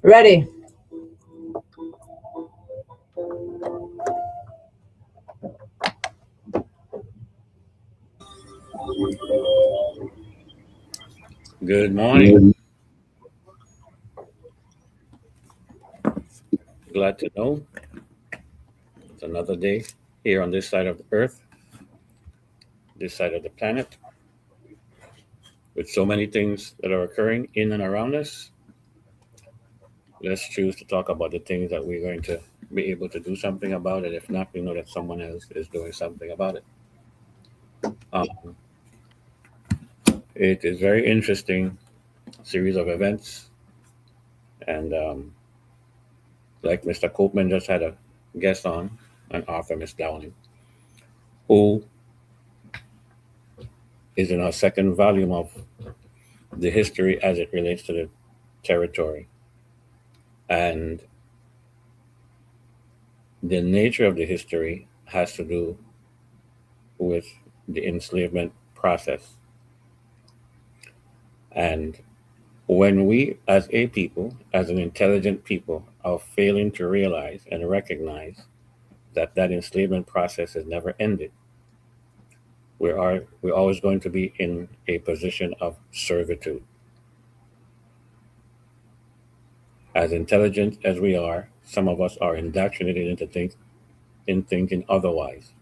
Ready. Good morning. Glad to know it's another day here on this side of the earth, this side of the planet, with so many things that are occurring in and around us. Let's choose to talk about the things that we're going to be able to do something about it. If not, we know that someone else is doing something about it. Um, it is very interesting series of events, and like Mr. Copeman just had a guest on, an author, Miss Downing, who is in her second volume of the history as it relates to the territory. And the nature of the history has to do with the enslavement process. And when we, as a people, as an intelligent people, are failing to realize and recognize that that enslavement process has never ended, we're always going to be in a position of servitude. As intelligent as we are, some of us are indoctrinated in thinking otherwise.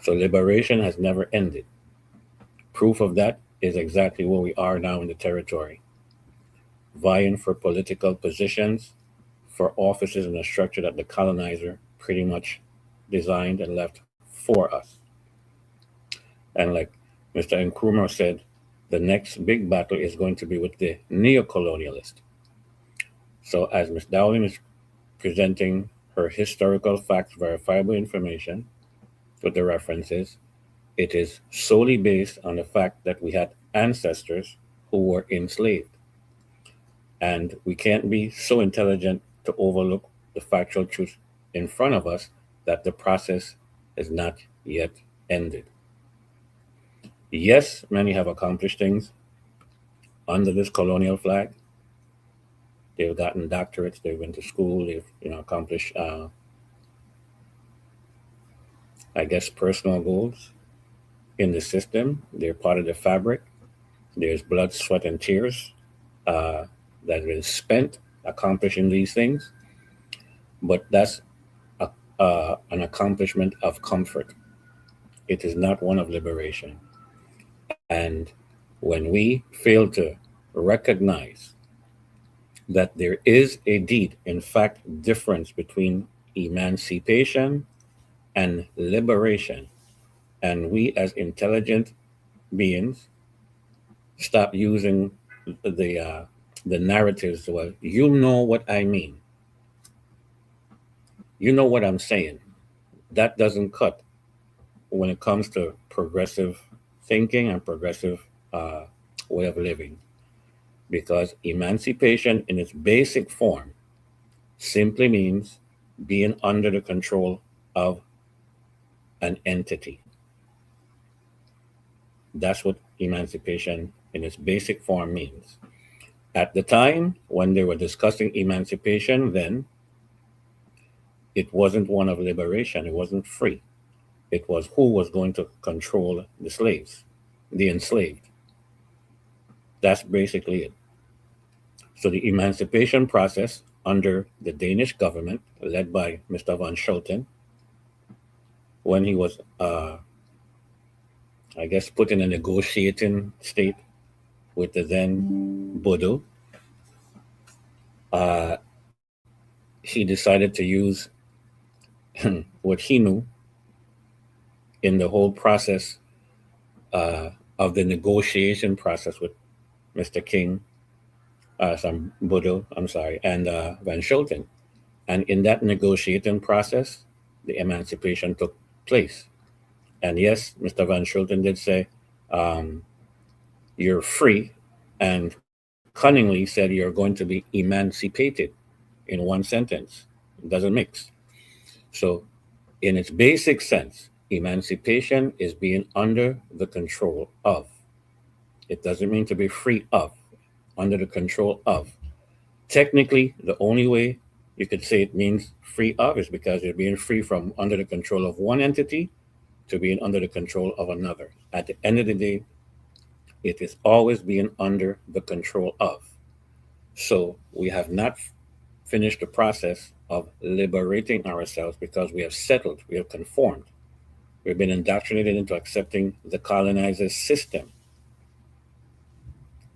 So liberation has never ended. Proof of that is exactly where we are now in the territory, vying for political positions, for offices in a structure that the colonizer pretty much designed and left for us. And like Mr. Nkrumah said, the next big battle is going to be with the neo-colonialist. So as Ms. Dowling is presenting her historical facts, verifiable information with the references, it is solely based on the fact that we had ancestors who were enslaved. And we can't be so intelligent to overlook the factual truth in front of us that the process is not yet ended. Yes, many have accomplished things under this colonial flag. They've gotten doctorates, they've been to school, they've accomplished, I guess, personal goals in the system. They're part of the fabric. There's blood, sweat, and tears uh, that has been spent accomplishing these things, but that's an accomplishment of comfort. It is not one of liberation. And when we fail to recognize that there is a deed, in fact, difference between emancipation and liberation, and we as intelligent beings stop using the uh, the narratives. Well, you know what I mean. You know what I'm saying. That doesn't cut when it comes to progressive thinking and progressive way of living, because emancipation in its basic form simply means being under the control of an entity. That's what emancipation in its basic form means. At the time when they were discussing emancipation, then it wasn't one of liberation, it wasn't free. It was who was going to control the slaves, the enslaved. That's basically it. So the emancipation process under the Danish government, led by Mr. von Schulten, when he was, I guess, put in a negotiating state with the then Bodo, uh, he decided to use what he knew in the whole process of the negotiation process with Mr. King, some Bodo, I'm sorry, and Van Schulten. And in that negotiating process, the emancipation took place. And yes, Mr. Van Schulten did say, um, you're free, and cunningly said you're going to be emancipated in one sentence. It doesn't mix. So, in its basic sense, emancipation is being under the control of. It doesn't mean to be free of, under the control of. Technically, the only way you could say it means free of is because you're being free from under the control of one entity to being under the control of another. At the end of the day, it is always being under the control of. So we have not finished the process of liberating ourselves because we have settled, we have conformed. We've been indoctrinated into accepting the colonizer's system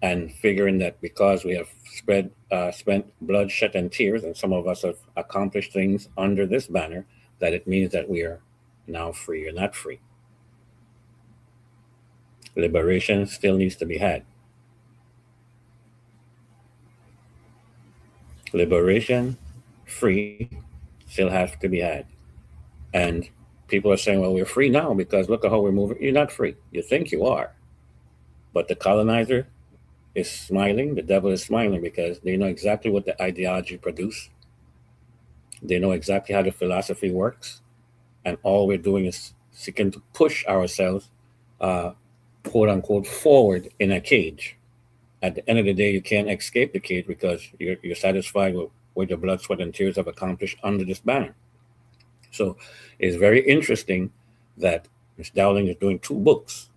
and figuring that because we have spent blood, sweat, and tears, and some of us have accomplished things under this banner, that it means that we are now free. You're not free. Liberation still needs to be had. Liberation, free, still has to be had. And people are saying, well, we're free now because look at how we're moving. You're not free. You think you are. But the colonizer is smiling. The devil is smiling because they know exactly what the ideology produced. They know exactly how the philosophy works. And all we're doing is seeking to push ourselves, uh, quote unquote, forward in a cage. At the end of the day, you can't escape the cage because you're satisfied with what your blood, sweat, and tears have accomplished under this banner. So it's very interesting that Ms. Dowling is doing two books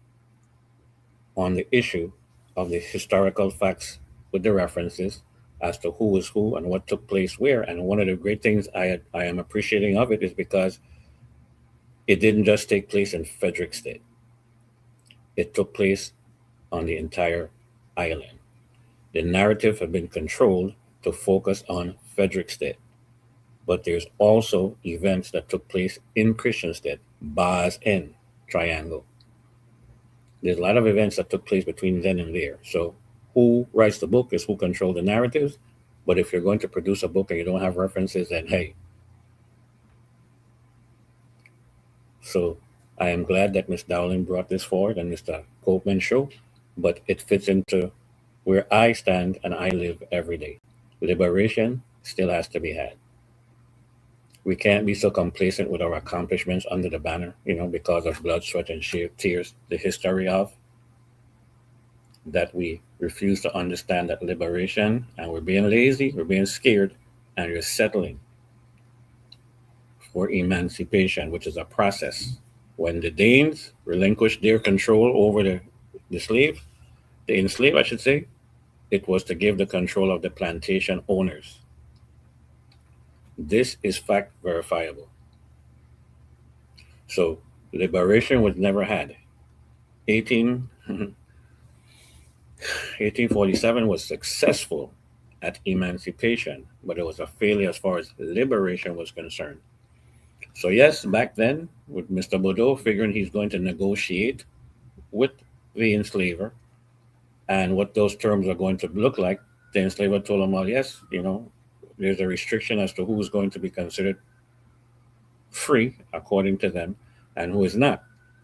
on the issue of the historical facts with the references as to who was who and what took place where. And one of the great things I am appreciating of it is because it didn't just take place in Frederick State. It took place on the entire island. The narrative had been controlled to focus on Frederick State. But there's also events that took place in Christian State, Baz N, Triangle. There's a lot of events that took place between then and there. So who writes the book is who controls the narratives. But if you're going to produce a book and you don't have references, then hey. So I am glad that Ms. Dowling brought this forward and Mr. Copeman show, but it fits into where I stand and I live every day. Liberation still has to be had. We can't be so complacent with our accomplishments under the banner, because of blood, sweat, and tears, the history of, that we refuse to understand that liberation, and we're being lazy, we're being scared, and we're settling for emancipation, which is a process. When the Danes relinquished their control over the enslaved, I should say, it was to give the control of the plantation owners. This is fact verifiable. So liberation was never had. 18, 1847 was successful at emancipation, but it was a failure as far as liberation was concerned. So yes, back then, with Mr. Boudreaux figuring he's going to negotiate with the enslaver and what those terms are going to look like, the enslaver told him, well, yes, there's a restriction as to who's going to be considered free according to them and who is not.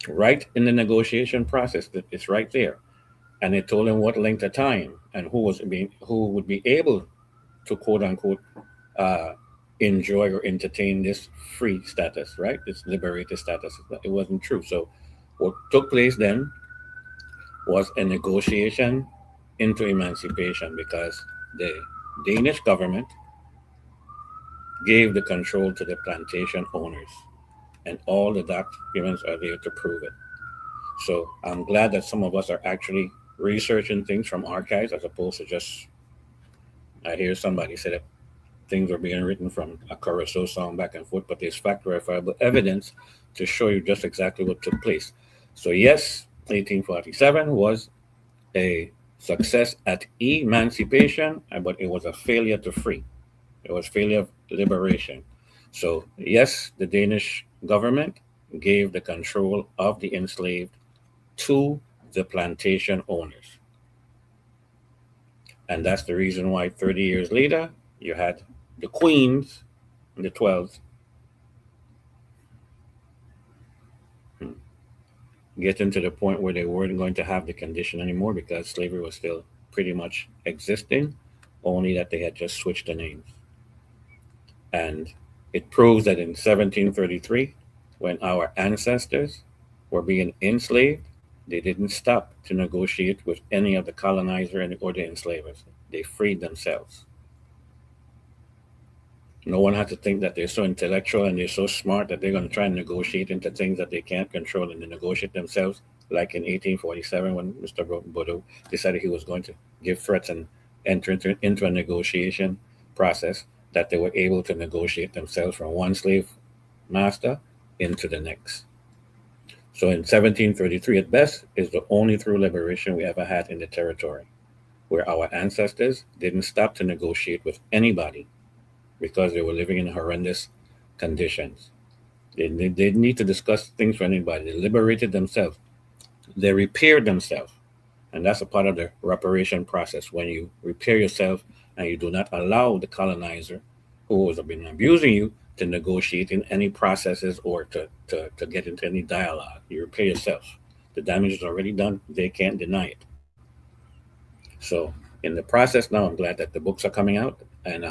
Right in the negotiation process, it's right there. And it told him what length of time and who would be able to quote unquote uh, enjoy or entertain this free status, right? This liberated status. It wasn't true. So what took place then was a negotiation into emancipation because the Danish government gave the control to the plantation owners, and all the documents are there to prove it. So I'm glad that some of us are actually researching things from archives as opposed to just, I hear somebody say that things are being written from a carousel song back and forth, but there's fact verifiable evidence to show you just exactly what took place. So yes, 1847 was a success at emancipation, but it was a failure to free. It was failure of liberation. So yes, the Danish government gave the control of the enslaved to the plantation owners. And that's the reason why 30 years later, you had the Queens in the 12th. getting to the point where they weren't going to have the condition anymore because slavery was still pretty much existing, only that they had just switched the names. And it proves that in 1733, when our ancestors were being enslaved, they didn't stop to negotiate with any of the colonizer or the enslavers. They freed themselves. No one had to think that they're so intellectual and they're so smart that they're going to try and negotiate into things that they can't control and they negotiate themselves. Like in 1847, when Mr. Bodo decided he was going to give threats and enter into a negotiation process, that they were able to negotiate themselves from one slave master into the next. So in 1733, at best, is the only true liberation we ever had in the territory, where our ancestors didn't stop to negotiate with anybody because they were living in horrendous conditions. They didn't need to discuss things with anybody. They liberated themselves. They repaired themselves. And that's a part of the reparation process. When you repair yourself and you do not allow the colonizer who has been abusing you to negotiate in any processes or to get into any dialogue, you repair yourself. The damage is already done. They can't deny it. So in the process now, I'm glad that the books are coming out, and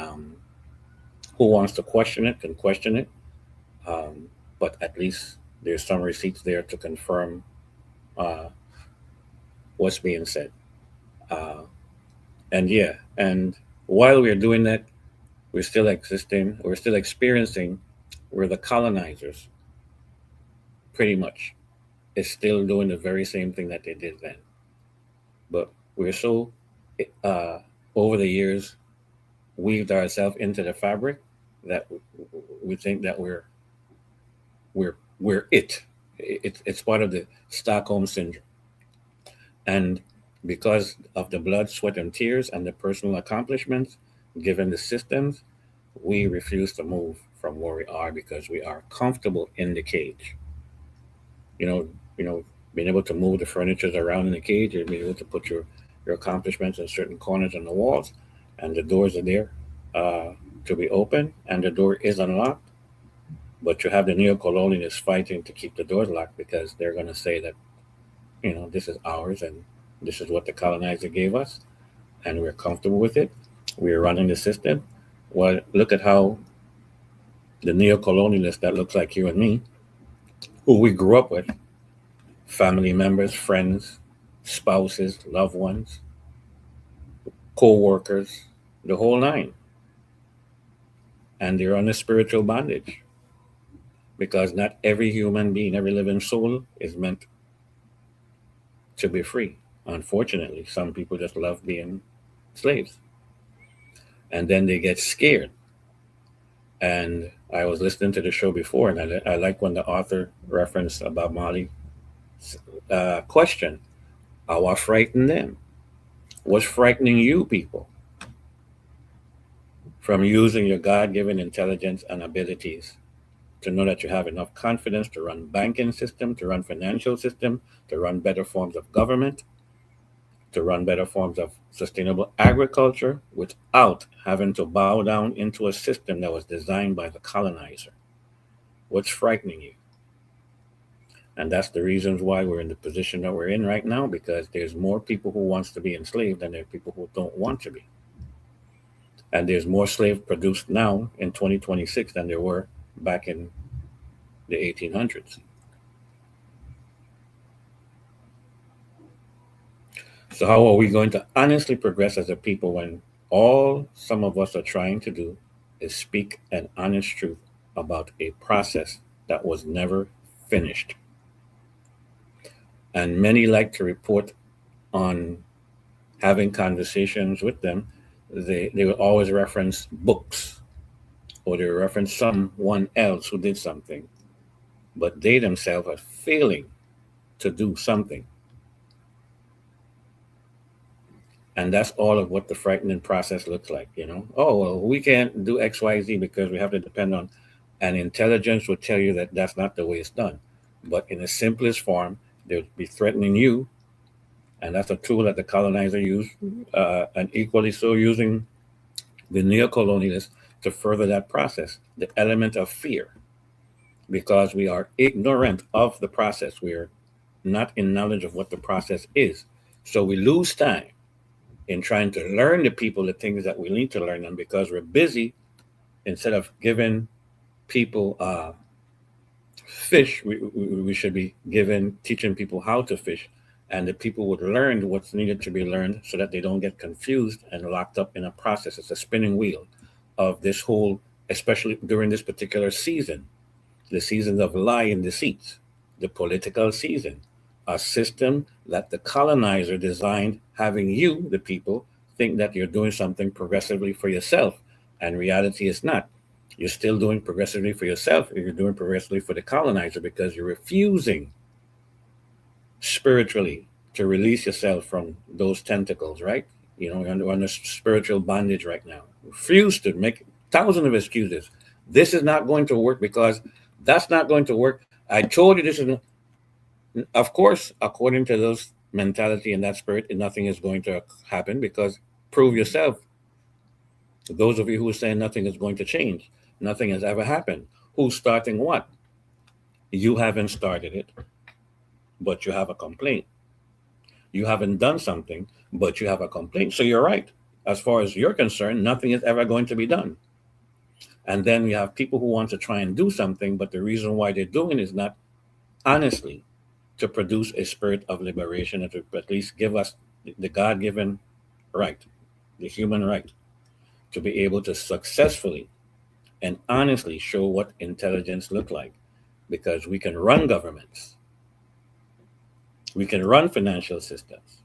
who wants to question it can question it. Um, but at least there's some receipts there to confirm uh, what's being said. Uh, and yeah, and while we're doing that, we're still existing, we're still experiencing where the colonizers pretty much is still doing the very same thing that they did then. But we're so uh, over the years weaved ourselves into the fabric that we think that we're it. It's part of the Stockholm syndrome, and because of the blood, sweat, and tears, and the personal accomplishments given the systems, we refuse to move from where we are because we are comfortable in the cage. You know, you know, being able to move the furnitures around in the cage, and being able to put your accomplishments in certain corners on the walls, and the doors are there uh, to be open, and the door is unlocked. But you have the neo-colonialists fighting to keep the doors locked because they're going to say that this is ours and this is what the colonizer gave us, and we're comfortable with it. We're running the system. Well, look at how the neo-colonialist that looks like you and me, who we grew up with, family members, friends, spouses, loved ones, co-workers, the whole nine, and they're under spiritual bondage because not every human being, every living soul is meant to be free. Unfortunately, some people just love being slaves, and then they get scared. And I was listening to the show before, and I like when the author referenced about Molly question, what frightened them? What's frightening you people from using your God-given intelligence and abilities to know that you have enough confidence to run banking system, to run financial system, to run better forms of government, to run better forms of sustainable agriculture without having to bow down into a system that was designed by the colonizer? What's frightening you? And that's the reasons why we're in the position that we're in right now, because there's more people who wants to be enslaved than there are people who don't want to be. And there's more slaves produced now in 2026 than there were back in the 1800s. So how are we going to honestly progress as a people when all some of us are trying to do is speak an honest truth about a process that was never finished? And many like to report on having conversations with them. They will always reference books, or they reference someone else who did something, but they themselves are failing to do something. And that's all of what the frightening process looks like. Oh, well, we can't do XYZ because we have to depend on, and intelligence will tell you that that's not the way it's done. But in the simplest form, they'll be threatening you, and that's a tool that the colonizer used, and equally so using the neo-colonialists to further that process, the element of fear, because we are ignorant of the process. We're not in knowledge of what the process is. So we lose time in trying to learn the people the things that we need to learn them because we're busy. Instead of giving people fish, we should be teaching people how to fish, and the people would learn what's needed to be learned so that they don't get confused and locked up in a process. It's a spinning wheel of this whole, especially during this particular season, the seasons of lie and deceit, the political season, a system that the colonizer designed, having you, the people, think that you're doing something progressively for yourself, and reality is not. You're still doing progressively for yourself, or you're doing progressively for the colonizer because you're refusing spiritually to release yourself from those tentacles, right? You're under spiritual bondage right now. Refuse to make thousands of excuses. This is not going to work because that's not going to work. I told you this is, of course, according to those mentality and that spirit, nothing is going to happen because prove yourself. Those of you who are saying nothing is going to change, nothing has ever happened. Who's starting what? You haven't started it, but you have a complaint. You haven't done something, but you have a complaint. So you're right. As far as you're concerned, nothing is ever going to be done. And then you have people who want to try and do something, but the reason why they're doing is not honestly to produce a spirit of liberation and to at least give us the God given right, the human right, to be able to successfully and honestly show what intelligence look like. Because we can run governments, we can run financial systems.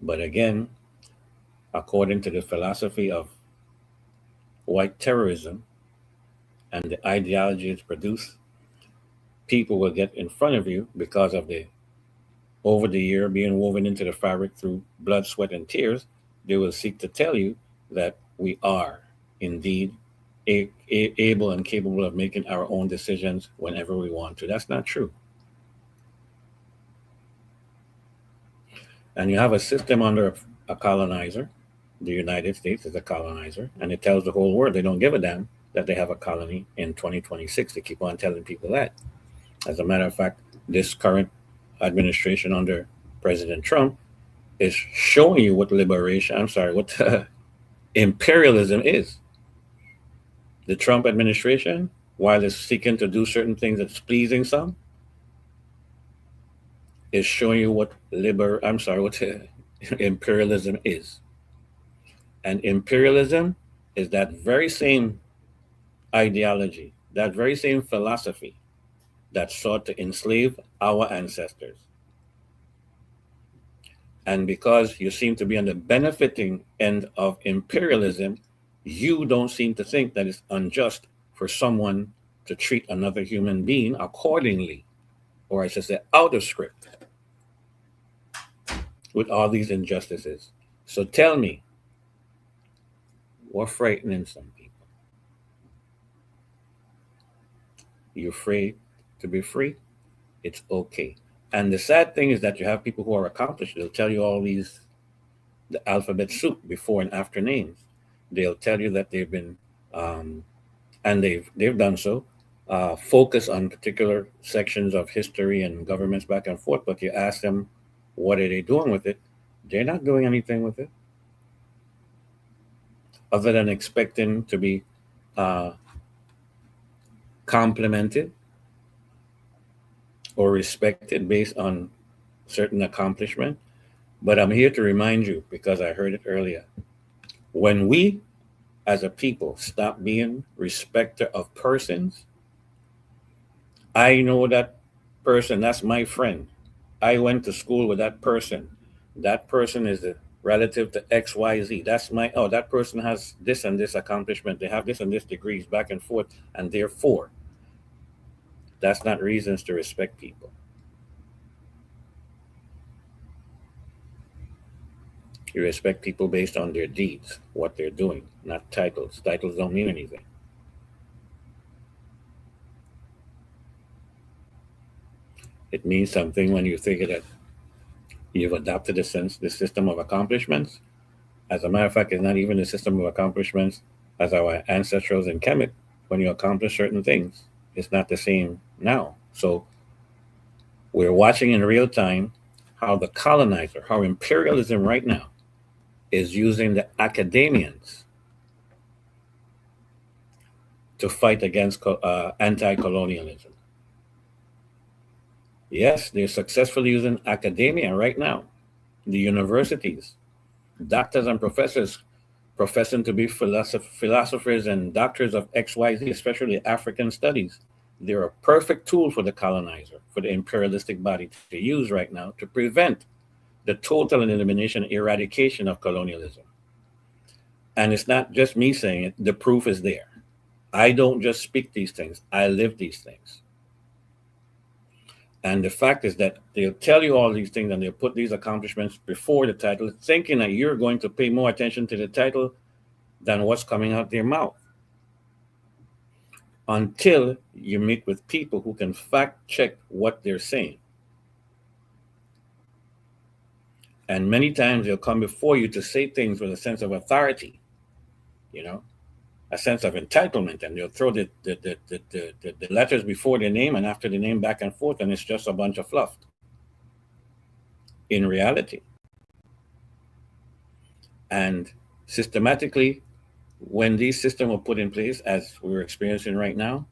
But again, according to the philosophy of white terrorism and the ideology it's produced, people will get in front of you because of the over the year being woven into the fabric through blood, sweat, and tears. They will seek to tell you that we are indeed able and capable of making our own decisions whenever we want to. That's not true. And you have a system under a colonizer. The United States is a colonizer, and it tells the whole world they don't give a damn that they have a colony in 2026. They keep on telling people that. As a matter of fact, this current administration under President Trump is showing you what what imperialism is. The Trump administration, while it's seeking to do certain things that's pleasing some, is showing you what what imperialism is. And imperialism is that very same ideology, that very same philosophy that sought to enslave our ancestors. And because you seem to be on the benefiting end of imperialism, you don't seem to think that it's unjust for someone to treat another human being accordingly, or I should say, out of script, with all these injustices. So tell me, we're frightening some people. You're afraid to be free? It's okay. And the sad thing is that you have people who are accomplished. They'll tell you all these, the alphabet soup before and after names. They'll tell you that they've been, and they've done so, focus on particular sections of history and governments back and forth. But you ask them, what are they doing with it? They're not doing anything with it, other than expecting to be complimented or respected based on certain accomplishment. But I'm here to remind you, because I heard it earlier, when we as a people stop being respecter of persons, I know that person, that's my friend. I went to school with that person. That person is a relative to XYZ. That's my, oh, that person has this and this accomplishment. They have this and this degrees back and forth. And therefore, that's not reasons to respect people. You respect people based on their deeds, what they're doing, not titles. Titles don't mean anything. It means something when you think that you've adopted the system of accomplishments. As a matter of fact, it's not even a system of accomplishments as our ancestors in Kemet when you accomplish certain things. It's not the same now. So we're watching in real time how the colonizer, how imperialism right now is using the academians to fight against anti-colonialism. Yes, they're successfully using academia right now, the universities, doctors and professors professing to be philosophers and doctors of XYZ, especially African studies. They're a perfect tool for the colonizer, for the imperialistic body to use right now to prevent the total and elimination, eradication of colonialism. And it's not just me saying it, the proof is there. I don't just speak these things, I live these things. And the fact is that they'll tell you all these things and they'll put these accomplishments before the title, thinking that you're going to pay more attention to the title than what's coming out their mouth. Until you meet with people who can fact check what they're saying. And many times they'll come before you to say things with a sense of authority, you know, a sense of entitlement, and they'll throw the letters before their name and after the name back and forth, and it's just a bunch of fluff. In reality, and systematically, when these systems were put in place, as we're experiencing right now,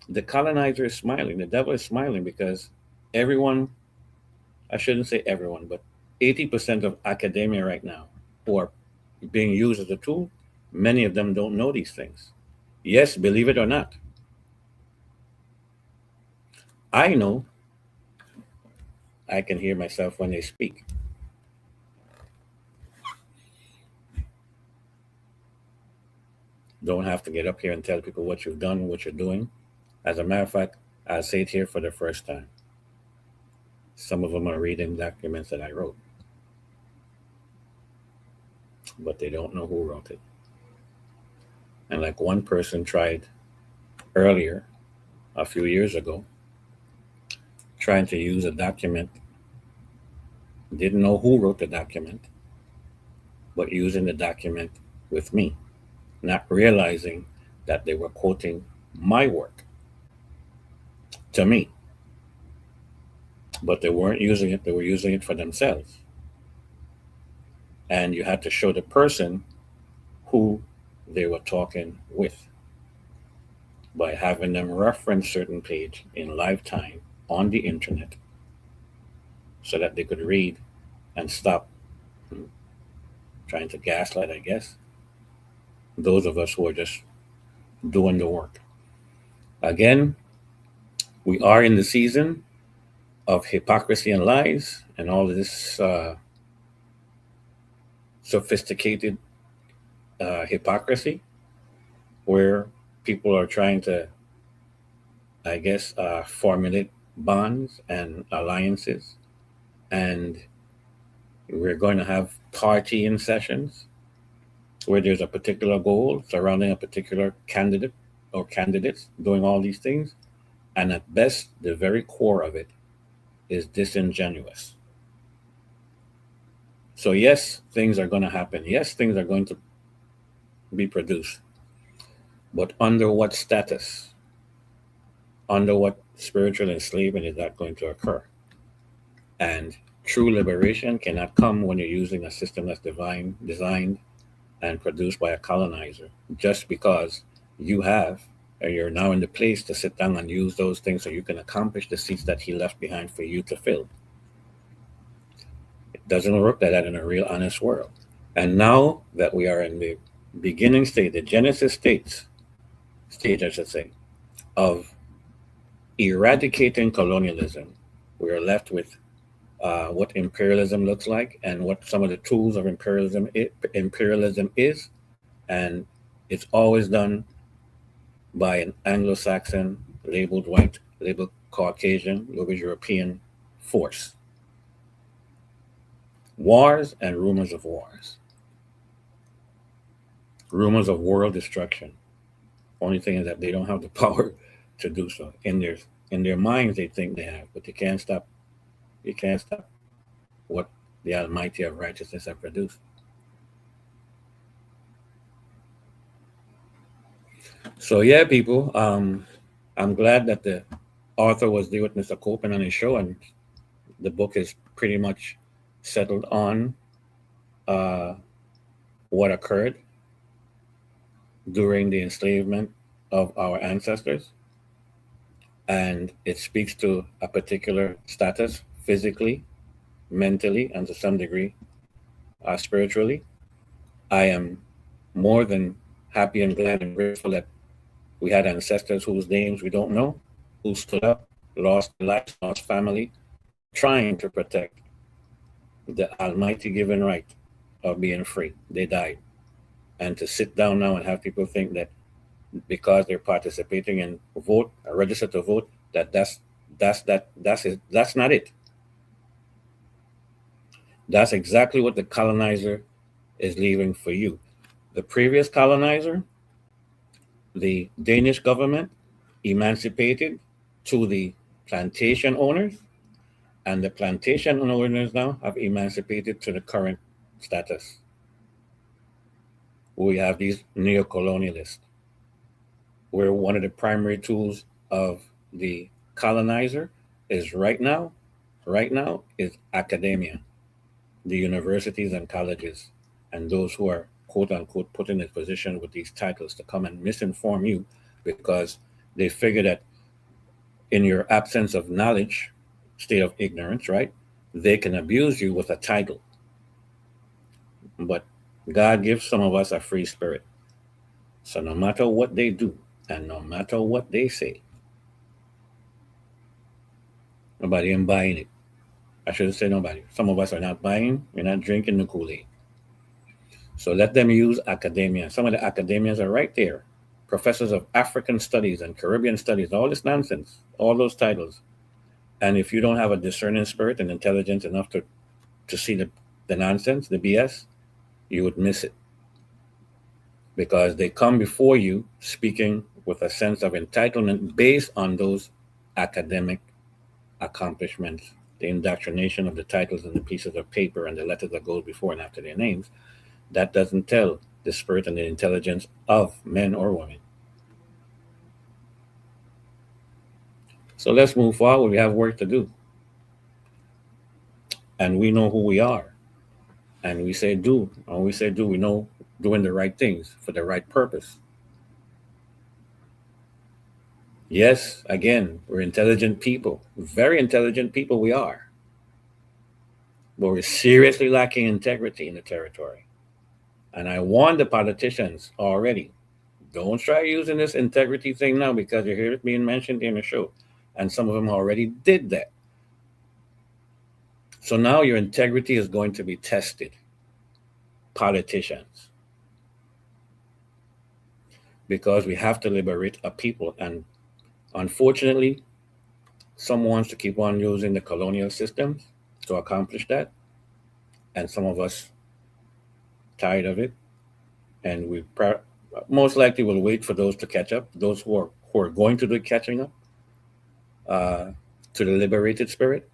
the colonizer is smiling, the devil is smiling, because everyone, I shouldn't say everyone, but 80% of academia right now who are being used as a tool, many of them don't know these things. Yes, believe it or not. I know. I can hear myself when they speak. Don't have to get up here and tell people what you've done and what you're doing. As a matter of fact, I'll say it here for the first time. Some of them are reading documents that I wrote, but they don't know who wrote it. And like one person tried earlier, a few years ago, trying to use a document, didn't know who wrote the document, but using the document with me, not realizing that they were quoting my work to me. But they weren't using it, they were using it for themselves. And you had to show the person who they were talking with by having them reference certain page in live time on the internet so that they could read and stop trying to gaslight, I guess, those of us who are just doing the work. Again, we are in the season of hypocrisy and lies and all of this sophisticated hypocrisy where people are trying to, I guess, formulate bonds and alliances. And we're going to have partying sessions where there's a particular goal surrounding a particular candidate or candidates doing all these things. And at best, the very core of it is disingenuous. So, yes, things are going to happen. Yes, things are going to be produced. But under what status? Under what spiritual enslavement is that going to occur? And true liberation cannot come when you're using a system that's divine, designed and produced by a colonizer just because you have, or you're now in the place to sit down and use those things so you can accomplish the seats that he left behind for you to fill. It doesn't work like that in a real honest world. And now that we are in the beginning stage, the Genesis stage, I should say, of eradicating colonialism, we are left with what imperialism looks like and what some of the tools of imperialism is. And it's always done by an Anglo-Saxon, labeled white, labeled Caucasian, labeled European force. Wars and rumors of wars. Rumors of world destruction. Only thing is that they don't have the power to do so. In their minds, they think they have, but they can't stop. You can't stop what the Almighty of righteousness have produced. So yeah, people. I'm glad that the author was there with Mr. Copeland on his show, and the book is pretty much settled on uh, what occurred during the enslavement of our ancestors. And it speaks to a particular status physically, mentally, and to some degree, spiritually. I am more than happy and glad and grateful that we had ancestors whose names we don't know, who stood up, lost lives, lost family, trying to protect the almighty given right of being free. They died. And to sit down now and have people think that because they're participating and vote or register to vote, that's not it. That's exactly what the colonizer is leaving for you. The previous colonizer, the Danish government, emancipated to the plantation owners, and the plantation owners now have emancipated to the current status. We have these neo-colonialists, where one of the primary tools of the colonizer is right now is academia, the universities and colleges, and those who are quote unquote put in this position with these titles to come and misinform you because they figure that in your absence of knowledge, state of ignorance, right, they can abuse you with a title. But God gives some of us a free spirit. So no matter what they do and no matter what they say, nobody ain't buying it. I shouldn't say nobody. Some of us are not buying, we're not drinking the Kool-Aid. So let them use academia. Some of the academias are right there. Professors of African studies and Caribbean studies, all this nonsense, all those titles. And if you don't have a discerning spirit and intelligence enough to see the nonsense, the BS, you would miss it. Because they come before you speaking with a sense of entitlement based on those academic accomplishments, the indoctrination of the titles and the pieces of paper and the letters that goes before and after their names. That doesn't tell the spirit and the intelligence of men or women. So let's move forward. We have work to do. And we know who we are. And we say do. When we say do, we know doing the right things for the right purpose. Yes, again, we're intelligent people. Very intelligent people we are. But we're seriously lacking integrity in the territory. And I warned the politicians already. Don't try using this integrity thing now because you hear it being mentioned in the show. And some of them already did that. So now your integrity is going to be tested. Politicians. Because we have to liberate a people. And unfortunately, some wants to keep on using the colonial systems to accomplish that. And some of us tired of it. And we most likely will wait for those to catch up, those who are going to do catching up uh, to the liberated spirit.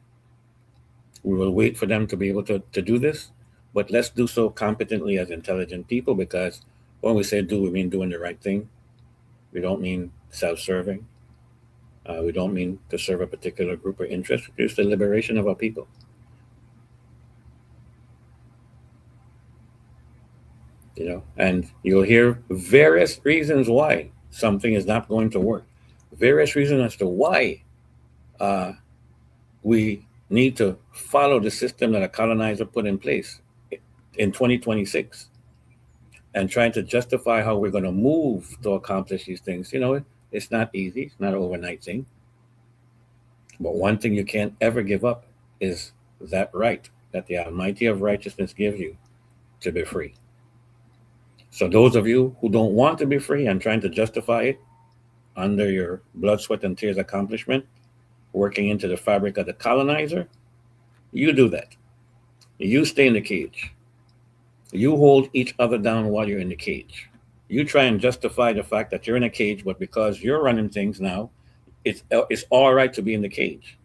We will wait for them to be able to do this, but let's do so competently as intelligent people because when we say do, we mean doing the right thing. We don't mean self-serving. We don't mean to serve a particular group or interest. It's the liberation of our people. And you'll hear various reasons why something is not going to work, various reasons as to why uh, we need to follow the system that a colonizer put in place in 2026 and trying to justify how we're going to move to accomplish these things. It's not easy. It's not an overnight thing. But one thing you can't ever give up is that right that the Almighty of righteousness gives you to be free. So those of you who don't want to be free and trying to justify it under your blood, sweat, and tears accomplishment, working into the fabric of the colonizer, you do that. You stay in the cage. You hold each other down while you're in the cage. You try and justify the fact that you're in a cage, but because you're running things now, it's all right to be in the cage.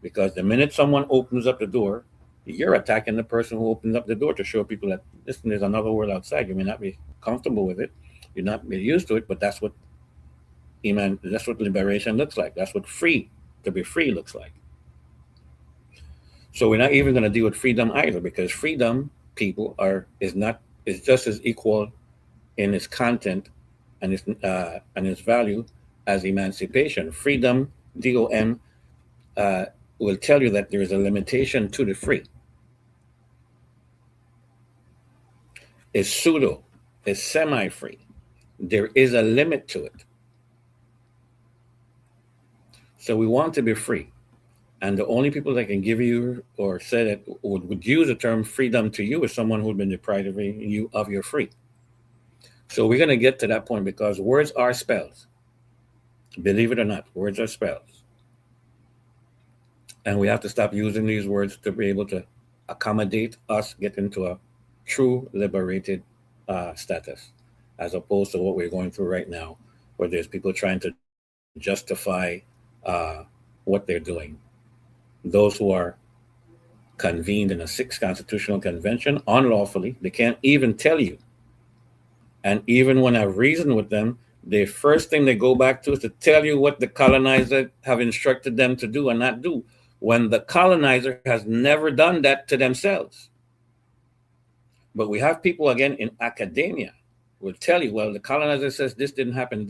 Because the minute someone opens up the door, you're attacking the person who opens up the door to show people that, listen, there's another world outside. You may not be comfortable with it. You're not used to it, but that's what That's what liberation looks like. That's what free to be free looks like. So we're not even going to deal with freedom either, because freedom, people, are is not is just as equal in its content and its value as emancipation. Freedom, DOM, uh, will tell you that there is a limitation to the free. It's pseudo, it's semi-free. There is a limit to it. So we want to be free. And the only people that can give you or say that would use the term freedom to you is someone who's been depriving you of your free. So we're going to get to that point because words are spells. Believe it or not, words are spells. And we have to stop using these words to be able to accommodate us getting to a true liberated status, as opposed to what we're going through right now, where there's people trying to justify what they're doing. Those who are convened in a sixth constitutional convention unlawfully, they can't even tell you. And even when I reason with them, the first thing they go back to is to tell you what the colonizer have instructed them to do and not do, when the colonizer has never done that to themselves. But we have people again in academia will tell you, well, the colonizer says this didn't happen,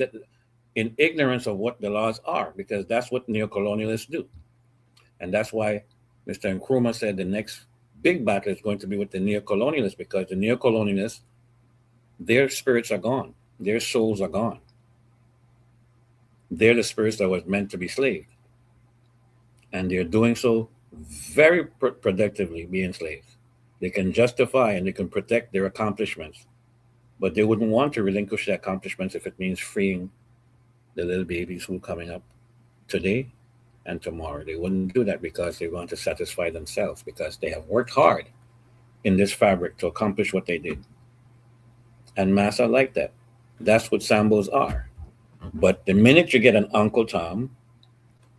in ignorance of what the laws are, because that's what neocolonialists do. And that's why Mr. Nkrumah said the next big battle is going to be with the neocolonialists, because the neocolonialists, their spirits are gone, their souls are gone. They're the spirits that was meant to be slaved. And they're doing so very productively, being slaves. They can justify and they can protect their accomplishments, but they wouldn't want to relinquish their accomplishments if it means freeing the little babies who are coming up today and tomorrow. They wouldn't do that because they want to satisfy themselves, because they have worked hard in this fabric to accomplish what they did. And mass are like that. That's what Sambos are. But the minute you get an Uncle Tom,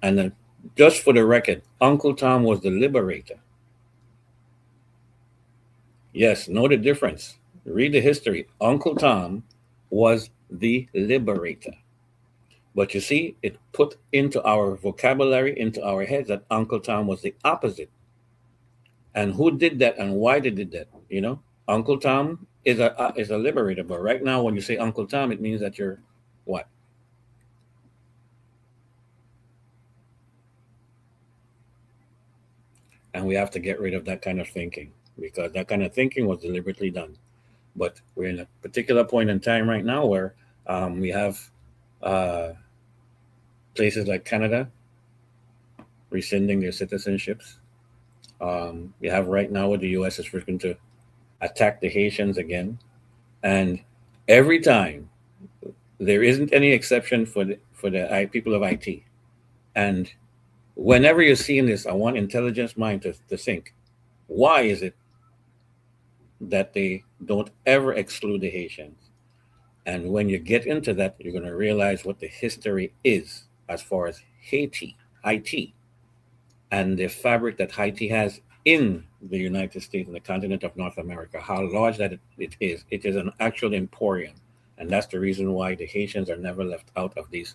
and then, just for the record, Uncle Tom was the liberator. Yes, know the difference. Read the history. Uncle Tom was the liberator. But you see, it put into our vocabulary, into our heads, that Uncle Tom was the opposite. And who did that and why they did that? Uncle Tom is a liberator. But right now, when you say Uncle Tom, it means that you're what? And we have to get rid of that kind of thinking, because that kind of thinking was deliberately done. But we're in a particular point in time right now where we have uh, places like Canada rescinding their citizenships. We have right now where the U.S. is looking to attack the Haitians again. And every time, there isn't any exception for the people of IT. And whenever you're seeing this, I want intelligence mind to think, why is it that they don't ever exclude the Haitians? And when you get into that, you're going to realize what the history is as far as Haiti, and the fabric that Haiti has in the United States and the continent of North America, how large that it is. It is an actual emporium. And that's the reason why the Haitians are never left out of these.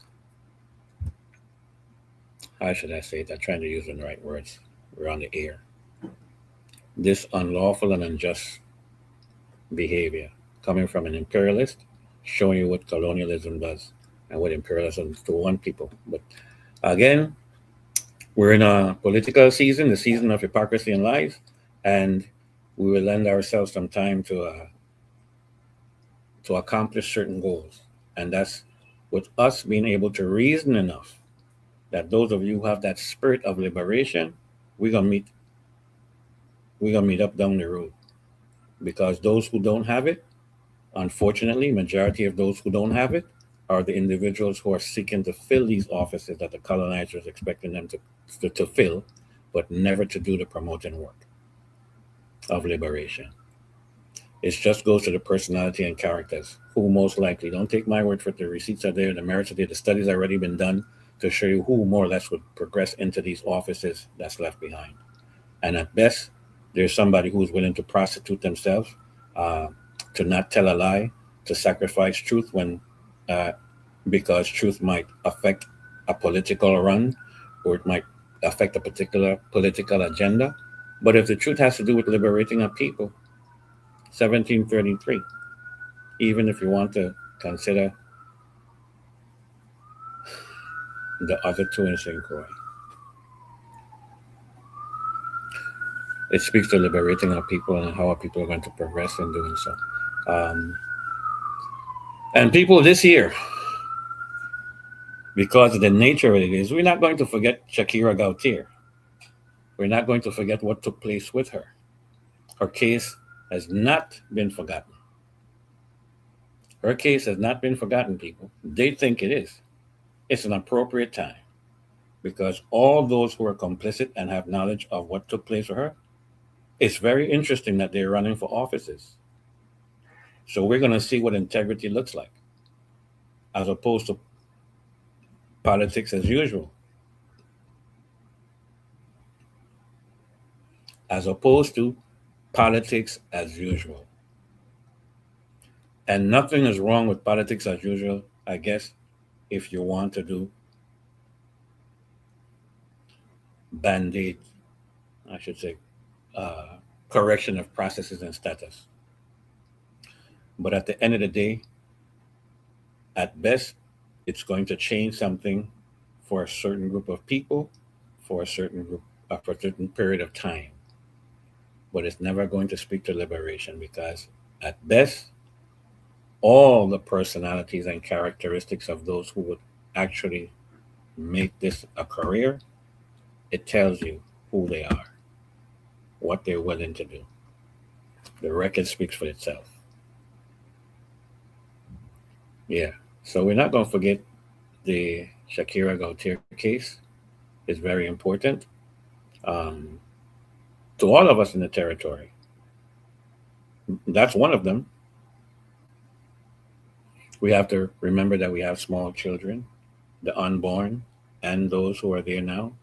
How should I say it? I'm trying to use the right words. We're on the air. This unlawful and unjust behavior coming from an imperialist, showing you what colonialism does and what imperialism does to one people. But again, we're in a political season, the season of hypocrisy and lies, and we will lend ourselves some time to accomplish certain goals. And that's with us being able to reason enough that those of you who have that spirit of liberation, we're gonna meet up down the road. Because those who don't have it, unfortunately, majority of those who don't have it are the individuals who are seeking to fill these offices that the colonizers expecting them to fill, but never to do the promoting work of liberation. It just goes to the personality and characters, who most likely, don't take my word for it, the receipts are there, the merits are there, the studies already been done to show you who more or less would progress into these offices that's left behind. And at best, there's somebody who's willing to prostitute themselves, uh, to not tell a lie, to sacrifice truth when uh, because truth might affect a political run, or it might affect a particular political agenda. But if the truth has to do with liberating a people, 1733, even if you want to consider the other two in St. Croix, it speaks to liberating our people and how our people are going to progress in doing so. Um, and people this year, because of the nature of it is, we're not going to forget Shakira Gautier. We're not going to forget what took place with her. Her case has not been forgotten. Her case has not been forgotten, people. They think it is. It's an appropriate time because all those who are complicit and have knowledge of what took place with her, it's very interesting that they're running for offices. So we're going to see what integrity looks like as opposed to politics as usual. As opposed to politics as usual. And nothing is wrong with politics as usual, I guess, if you want to do band aid, I should say, uh, correction of processes and status. But at the end of the day, at best, it's going to change something for a certain group of people, for a certain group, for a certain period of time. But it's never going to speak to liberation because, at best, all the personalities and characteristics of those who would actually make this a career, it tells you who they are, what they're willing to do. The record speaks for itself. Yeah. So we're not going to forget the Shakira Gautier case is very important um, to all of us in the territory. That's one of them. We have to remember that we have small children, the unborn, and those who are there now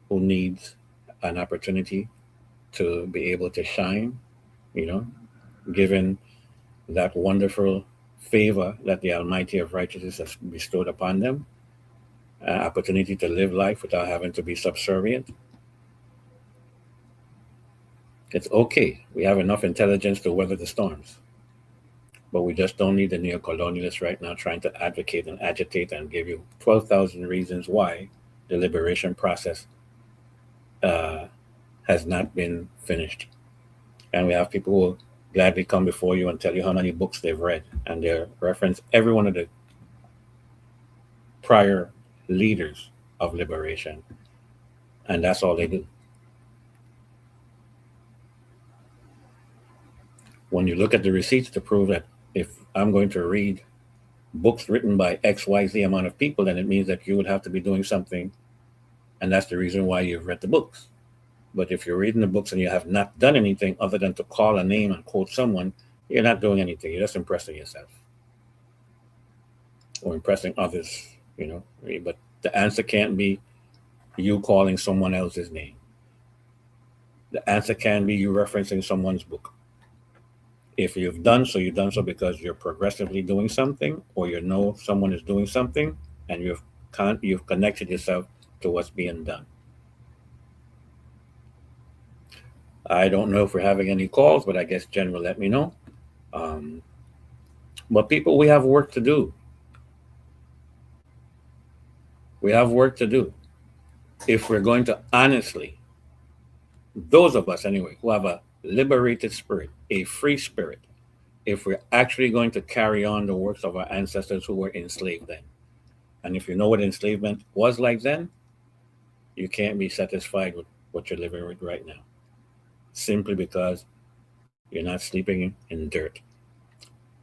who needs an opportunity to be able to shine, you know, given that wonderful favor that the Almighty of Righteousness has bestowed upon them, an opportunity to live life without having to be subservient. It's okay. We have enough intelligence to weather the storms, but we just don't need the neo-colonialists right now trying to advocate and agitate and give you 12,000 reasons why the liberation process uh, has not been finished. And we have people who will gladly come before you and tell you how many books they've read, and they reference every one of the prior leaders of liberation, and that's all they do. When you look at the receipts to prove that if I'm going to read books written by XYZ amount of people, then it means that you would have to be doing something, and that's the reason why you've read the books. But if you're reading the books and you have not done anything other than to call a name and quote someone, you're not doing anything. You're just impressing yourself or impressing others, you know. But the answer can't be you calling someone else's name. The answer can be you referencing someone's book. If you've done so, you've done so because you're progressively doing something, or you know someone is doing something, and you've connected yourself to what's being done. I don't know if we're having any calls, but I guess Jen will let me know. Um, but people, we have work to do. We have work to do if we're going to honestly, those of us anyway, who have a liberated spirit, a free spirit, if we're actually going to carry on the works of our ancestors who were enslaved then. And if you know what enslavement was like then, you can't be satisfied with what you're living with right now, simply because you're not sleeping in dirt.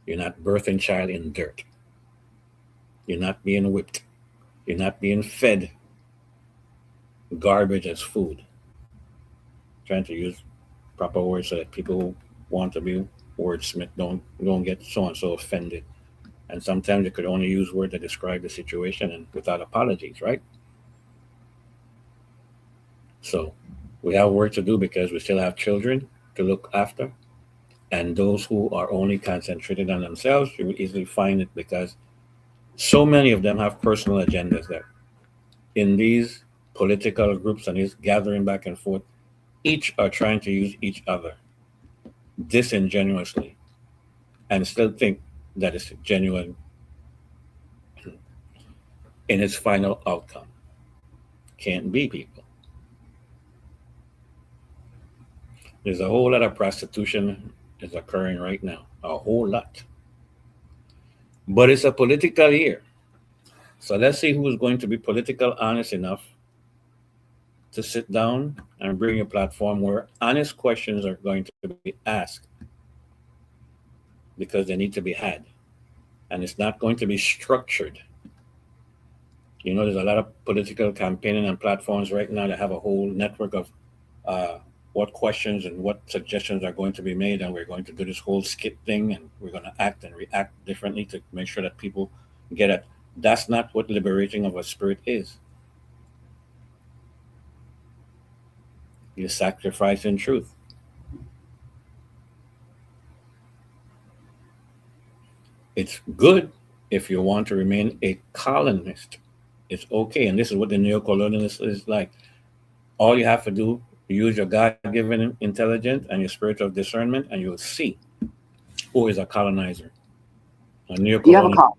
You're not birthing child in dirt. You're not being whipped. You're not being fed garbage as food. Trying to use proper words so that people who want to be wordsmith don't get so and so offended. And sometimes you could only use words that describe the situation and without apologies, right? So we have work to do because we still have children to look after. And those who are only concentrated on themselves, you will easily find it because So many of them have personal agendas that in these political groups and these gathering back and forth, each are trying to use each other disingenuously and still think that it's genuine in its final outcome. Can't be, people. There's a whole lot of prostitution is occurring right now, a whole lot. But it's a political year. So let's see who's going to be political honest enough to sit down and bring a platform where honest questions are going to be asked because they need to be had. And it's not going to be structured. There's a lot of political campaigning and platforms right now that have a whole network of uh, what questions and what suggestions are going to be made, and we're going to do this whole skit thing, and we're going to act and react differently to make sure that people get it. That's not what liberating of a spirit is. You sacrifice in truth. It's good if you want to remain a colonist. It's okay, and this is what the neocolonialist is like. All you have to do, use your God-given intelligence and your spirit of discernment, and you'll see who is a colonizer. A You have a neocolonialist. call.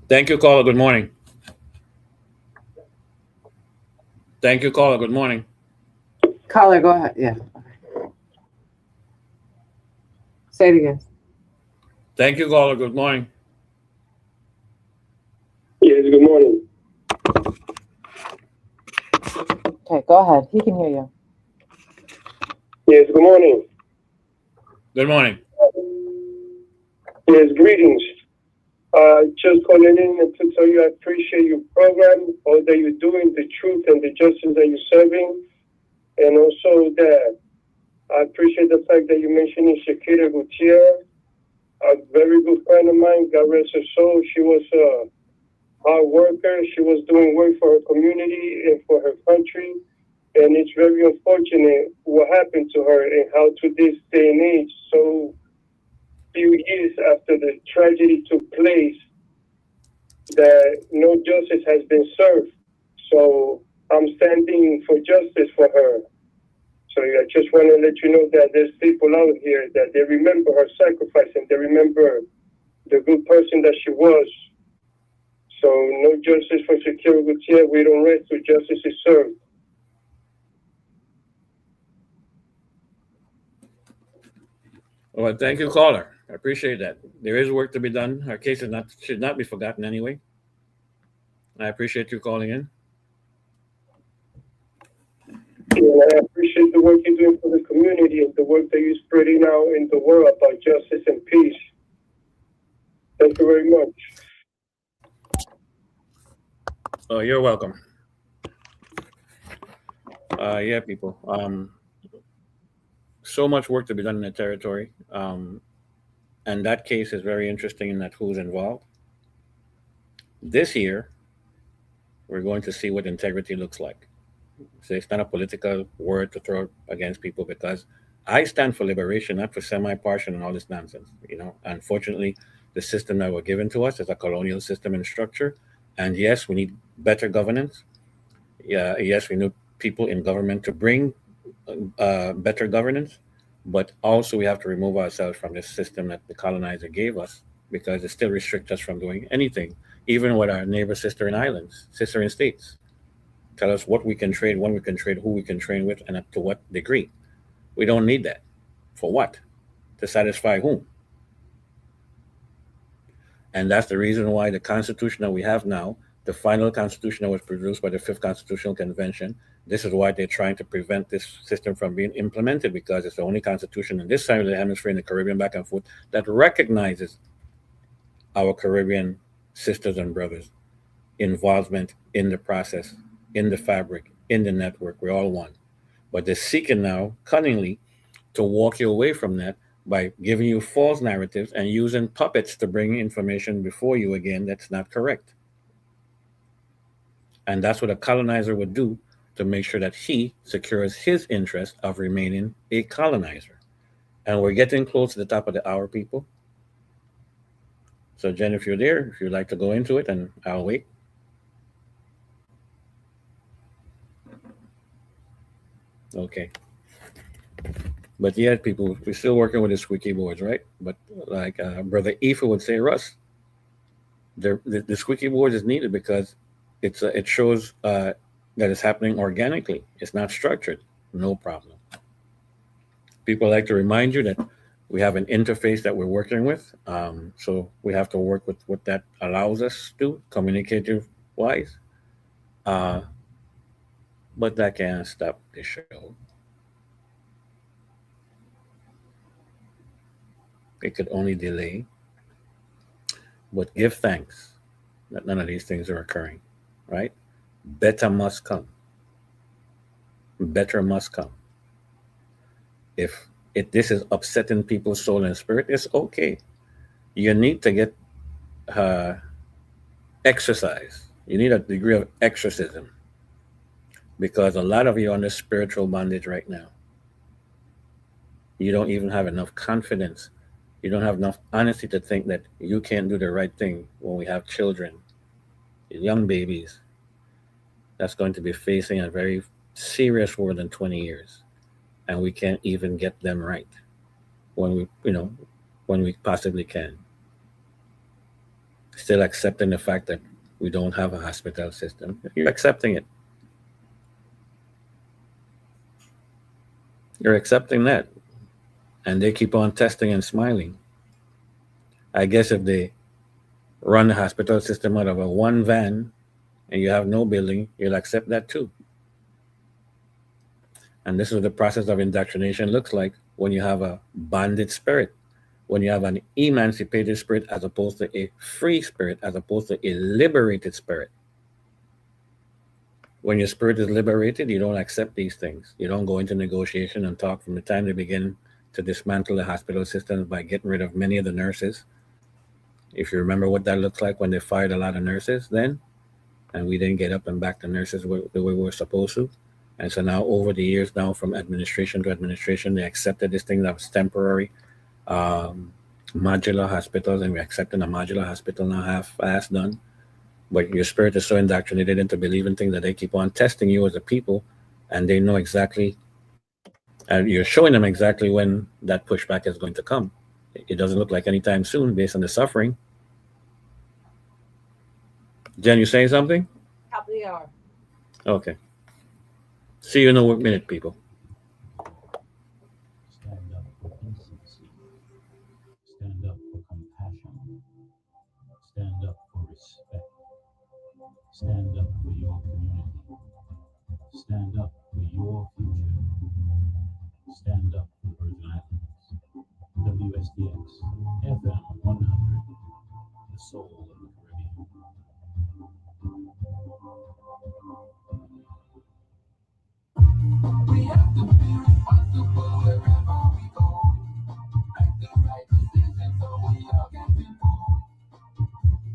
Thank you, caller. Good morning. Thank you, caller. Good morning. Caller, go ahead. Yeah. Say it again. Thank you, caller. Good morning. Yes, good morning. Okay, go ahead. He can hear you. Yes, good morning. Good morning. Yes, greetings. Just calling in to tell you I appreciate your program, all that you're doing, the truth and the justice that you're serving, and also that I appreciate the fact that you mentioned Shakira Gutierrez, a very good friend of mine. God rest her soul. She was a hard worker. She was doing work for her community and for her country. And it's very unfortunate what happened to her and how to this day and age, so few years after the tragedy took place, that no justice has been served. So I'm standing for justice for her. So I just want to let you know that there's people out here that they remember her sacrifice and they remember the good person that she was. So no justice for Shakira Gutierrez. We don't rest till justice is served. Well, thank you, caller. I appreciate that. There is work to be done. Our case should not be forgotten anyway. I appreciate you calling in. And I appreciate the work you're doing for the community and the work that you're spreading out in the world about justice and peace. Thank you very much. Oh, you're welcome. Yeah, people. So much work to be done in the territory. And that case is very interesting in that who's involved. This year, we're going to see what integrity looks like. So it's not a political word to throw against people because I stand for liberation, not for semi-partial and all this nonsense. Unfortunately, the system that were given to us is a colonial system and structure. And yes, we need better governance. Yeah, yes, we need people in government to bring better governance, but also we have to remove ourselves from this system that the colonizer gave us because it still restricts us from doing anything, even with our neighbor sister in islands, sister in states. Tell us what we can trade, when we can trade, who we can trade with, and up to what degree. We don't need that. For what? To satisfy whom? And that's the reason why the Constitution that we have now, the final Constitution that was produced by the Fifth Constitutional Convention, this is why they're trying to prevent this system from being implemented because it's the only Constitution in this side of the hemisphere in the Caribbean back and forth that recognizes our Caribbean sisters and brothers' involvement in the process, in the fabric, in the network. We're all one. But they're seeking now, cunningly, to walk you away from that by giving you false narratives and using puppets to bring information before you again that's not correct. And that's what a colonizer would do to make sure that he secures his interest of remaining a colonizer. And we're getting close to the top of the hour, people. So, Jen, if you're there, if you'd like to go into it, and I'll wait. Okay. But yeah, people, we're still working with the squeaky boards, right? But like Brother Ifa would say, Russ, the squeaky board is needed because it shows that it's happening organically. It's not structured. No problem. People like to remind you that we have an interface that we're working with. So we have to work with what that allows us to, communicative wise. Uh, but that can't stop the show. It could only delay, but give thanks that none of these things are occurring, right? Better must come. Better must come. If this is upsetting people's soul and spirit, it's okay. You need to get uh, exercise. You need a degree of exorcism because a lot of you are under spiritual bondage right now. You don't even have enough confidence. You don't have enough honesty to think that you can't do the right thing when we have children, young babies, that's going to be facing a very serious world in 20 years. And we can't even get them right when when we possibly can. Still accepting the fact that we don't have a hospital system. You're accepting it. You're accepting that. And they keep on testing and smiling. I guess if they run the hospital system out of a one van and you have no building, you'll accept that too. And this is what the process of indoctrination looks like when you have a bonded spirit, when you have an emancipated spirit as opposed to a free spirit, as opposed to a liberated spirit. When your spirit is liberated, you don't accept these things. You don't go into negotiation and talk from the time they begin to dismantle the hospital systems by getting rid of many of the nurses. If you remember what that looks like when they fired a lot of nurses then, and we didn't get up and back the nurses the way we were supposed to. And so now, over the years, now from administration to administration, they accepted this thing that was temporary, um, modular hospitals, and we're accepting a modular hospital now half done. But your spirit is so indoctrinated into believing things that they keep on testing you as a people, and they know exactly, and you're showing them exactly when that pushback is going to come. It doesn't look like anytime soon based on the suffering. Jen, you saying something? Top of the hour. Okay. See you in a minute, people. Stand up for intimacy. Stand up for compassion. Stand up for respect. Stand up for your community. Stand up for your future. Stand up for Virgin Islands. WSTX FM 100, the soul of the Caribbean. We have to be responsible wherever we go. Make the right decision so we all get involved.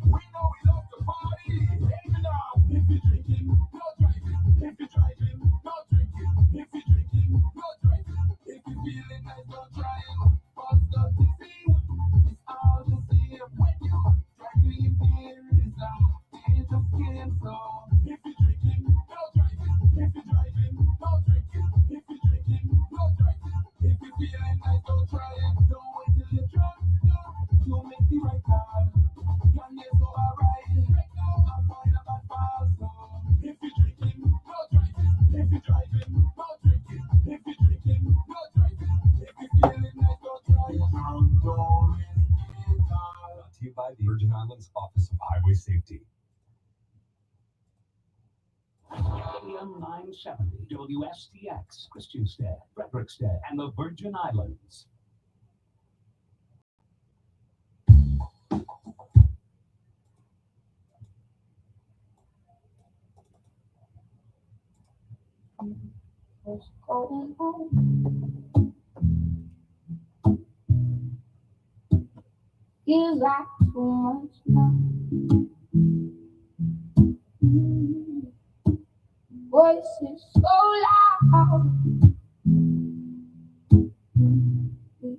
We know we love to party. Even now, if you're drinking, no driving. If you're driving, no drinking. If you're drinking, no driving. If you're feeling nice, don't try it. What's up to see? It's all the same when you driving in fear is a dangerous game. So if you're drinking, no driving. If you're driving, no drinking. If you're drinking, no driving. If you're feeling nice, don't try it. Don't wait till you're drunk. No, you make the right call. Can you so alright? Right now, I'm fine about fast. So if you're drinking, no driving. If you're driving, no drinking. If you're drinking, no driving. If you're feeling nice, don't try it. Don't risk it all. Brought to you by the Virgin Islands Office of Highway Safety. AM 970 WSTX, Christiansted, Frederickstead, and the Virgin Islands. What's going on? Feels like too much now. Voices so loud. We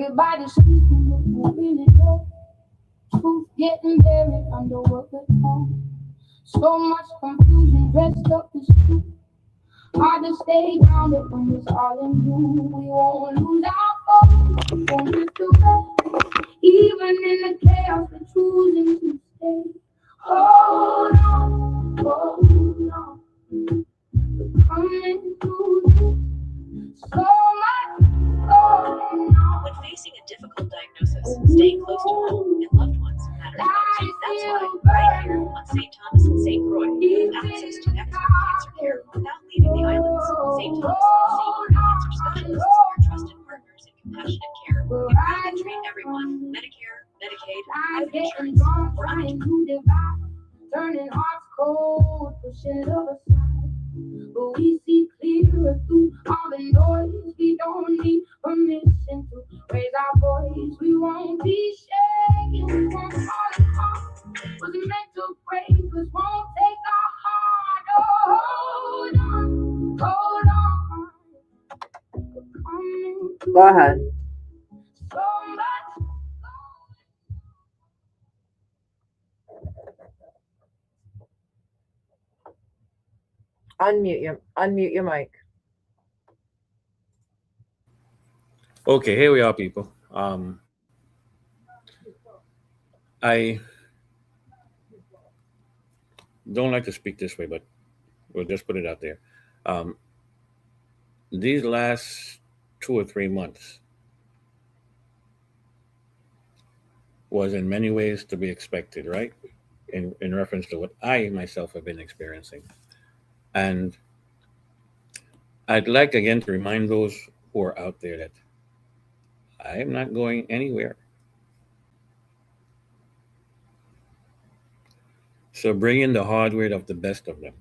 Everybody speaking, but who really knows? Truth getting buried under what we know. So much confusion dressed up as truth. Hard to stay grounded when it's all in you. We won't lose our focus, we won't drift away. Even in the chaos, we're choosing to stay. Hold on, hold on. We're coming through this. So much going on. When facing a difficult diagnosis, staying close to home and loved ones matters most. That's why, right here on St. Thomas and St. Croix, you have access to expert cancer care without leaving the islands. St. Thomas and St. Croix cancer specialists, your trusted partners in compassionate care. We proudly treat everyone, Medicare, Medicaid, private insurance, or uninsured. Turning hearts cold, pushing love aside. But we see clearer through all the noise. We don't need permission to raise our voice. We won't be shaken, we won't fall apart. Was meant to break us, won't take our heart. Oh, hold on. We're coming through. Go ahead. So much. Unmute your mic. Okay, here we are, people. I don't like to speak this way, but we'll just put it out there. These last 2 or 3 months was in many ways to be expected, right? In reference to what I myself have been experiencing. And I'd like again to remind those who are out there that I am not going anywhere. So bring in the hardware of the best of them,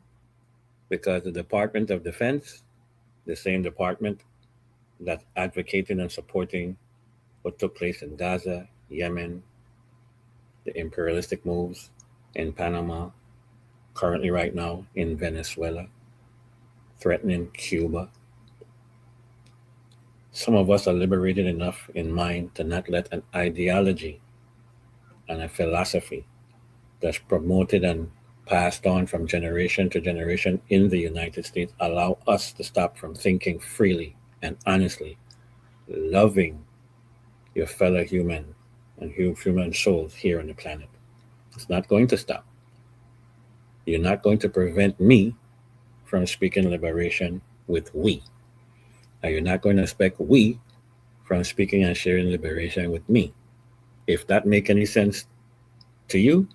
because the Department of Defense, the same department that's advocating and supporting what took place in Gaza, Yemen, the imperialistic moves in Panama, currently right now in Venezuela, threatening Cuba. Some of us are liberated enough in mind to not let an ideology and a philosophy that's promoted and passed on from generation to generation in the United States allow us to stop from thinking freely and honestly, loving your fellow human and human souls here on the planet. It's not going to stop. You're not going to prevent me from speaking liberation with we. And you're not going to expect we from speaking and sharing liberation with me. If that make any sense to you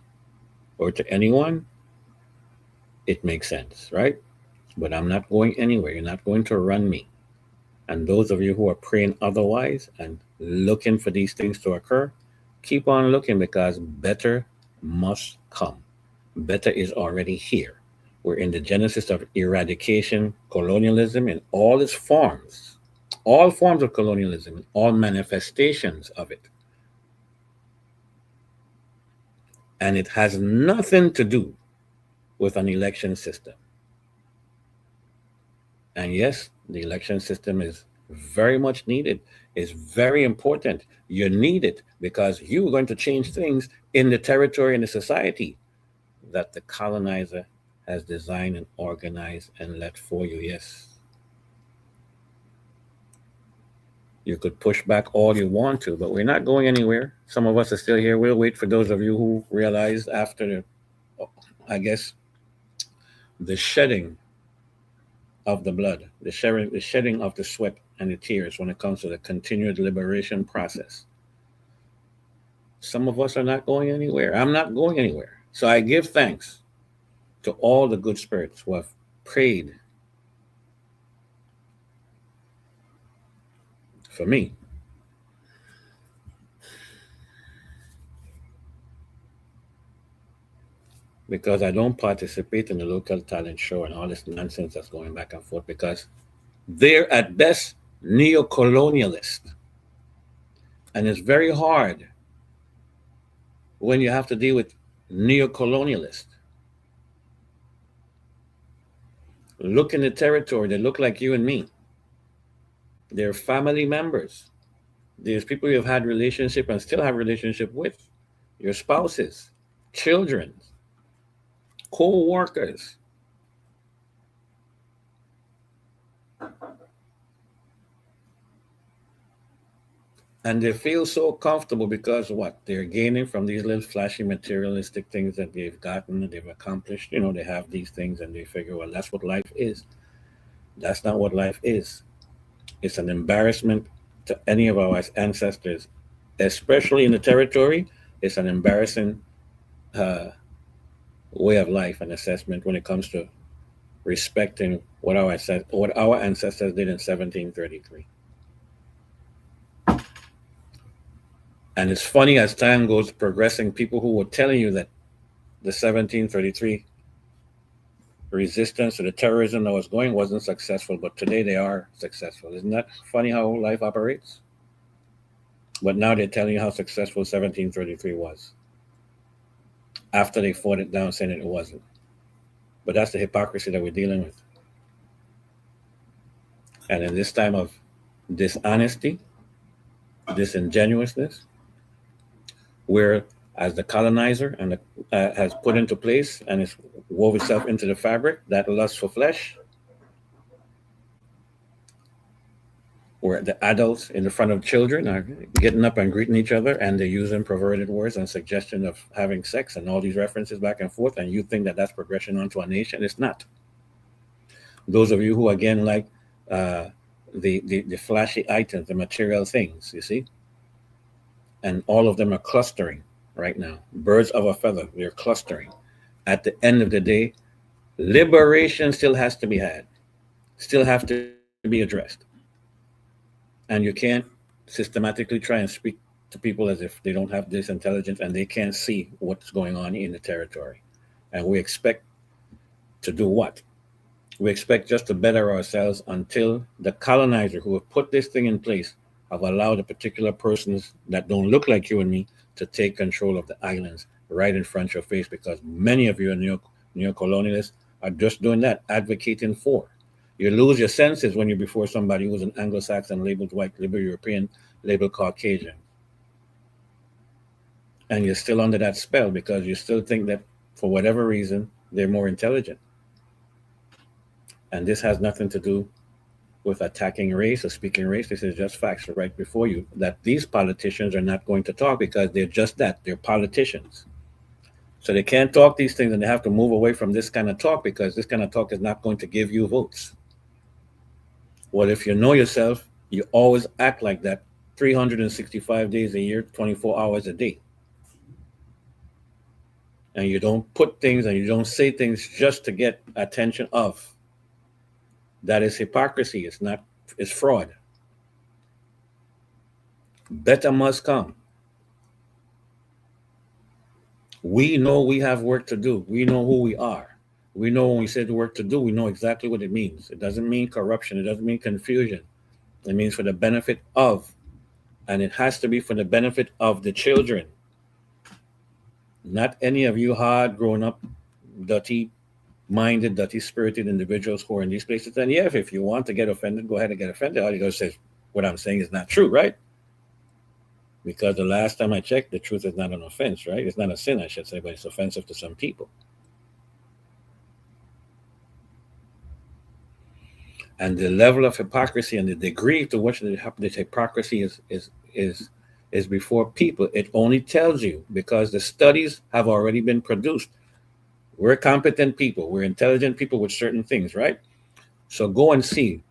or to anyone, it makes sense, right? But I'm not going anywhere. You're not going to run me. And those of you who are praying otherwise and looking for these things to occur, keep on looking, because better must come. Better is already here. We're in the genesis of eradication, colonialism in all its forms, all forms of colonialism, all manifestations of it. And it has nothing to do with an election system. And yes, the election system is very much needed. It's very important. You need it because you're going to change things in the territory and the society that the colonizer has designed and organized and let for you. Yes. You could push back all you want to, but we're not going anywhere. Some of us are still here. We'll wait for those of you who realize after I guess, the shedding of the blood, the shedding of the sweat and the tears when it comes to the continued liberation process. Some of us are not going anywhere. I'm not going anywhere. So I give thanks to all the good spirits who have prayed for me. Because I don't participate in the local talent show and all this nonsense that's going back and forth, because they're at best neo-colonialist. And it's very hard when you have to deal with neo-colonialists. Look in the territory, they look like you and me. They're family members. There's people you've had relationship and still have relationship with, your spouses, children, co-workers. And they feel so comfortable because what? They're gaining from these little flashy materialistic things that they've gotten, that they've accomplished. They have these things and they figure, well, that's what life is. That's not what life is. It's an embarrassment to any of our ancestors, especially in the territory. It's an embarrassing uh, way of life and assessment when it comes to respecting what our ancestors did in 1733. And it's funny as time goes progressing, people who were telling you that the 1733 resistance to the terrorism that was going wasn't successful, but today they are successful. Isn't that funny how life operates? But now they're telling you how successful 1733 was after they fought it down, saying it wasn't. But that's the hypocrisy that we're dealing with. And in this time of dishonesty, disingenuousness, where as the colonizer and has put into place and it's wove itself into the fabric, that lust for flesh, where the adults in the front of children are getting up and greeting each other and they're using perverted words and suggestion of having sex and all these references back and forth, and you think that that's progression onto a nation. It's not. Those of you who again like the flashy items, the material things, you see, and all of them are clustering right now. Birds of a feather, they're clustering. At the end of the day, liberation still has to be had, still have to be addressed. And you can't systematically try and speak to people as if they don't have this intelligence and they can't see what's going on in the territory. And we expect to do what? We expect just to better ourselves until the colonizer who have put this thing in place have allowed the particular persons that don't look like you and me to take control of the islands right in front of your face, because many of you are neo-colonialists are just doing that, advocating for. You lose your senses when you're before somebody who's an Anglo-Saxon, labeled white, labeled European, labeled Caucasian. And you're still under that spell because you still think that for whatever reason, they're more intelligent. And this has nothing to do with attacking race or speaking race. This is just facts right before you that these politicians are not going to talk because they're just that. They're politicians. So they can't talk these things and they have to move away from this kind of talk because this kind of talk is not going to give you votes. Well, if you know yourself, you always act like that 365 days a year, 24 hours a day. And you don't put things and you don't say things just to get attention of. That is hypocrisy. It's fraud. Better must come. We know we have work to do. We know who we are. We know when we say the work to do, we know exactly what it means. It doesn't mean corruption. It doesn't mean confusion. It means for the benefit of, and it has to be for the benefit of the children. Not any of you hard, grown up, dirty-minded, dirty-spirited individuals who are in these places. And yeah, if you want to get offended, go ahead and get offended. All you got to say is, what I'm saying is not true, right? Because the last time I checked, the truth is not an offense, right? It's not a sin, I should say, but it's offensive to some people. And the level of hypocrisy and the degree to which the hypocrisy is before people, it only tells you because the studies have already been produced. We're competent people. We're intelligent people with certain things, right? So go and see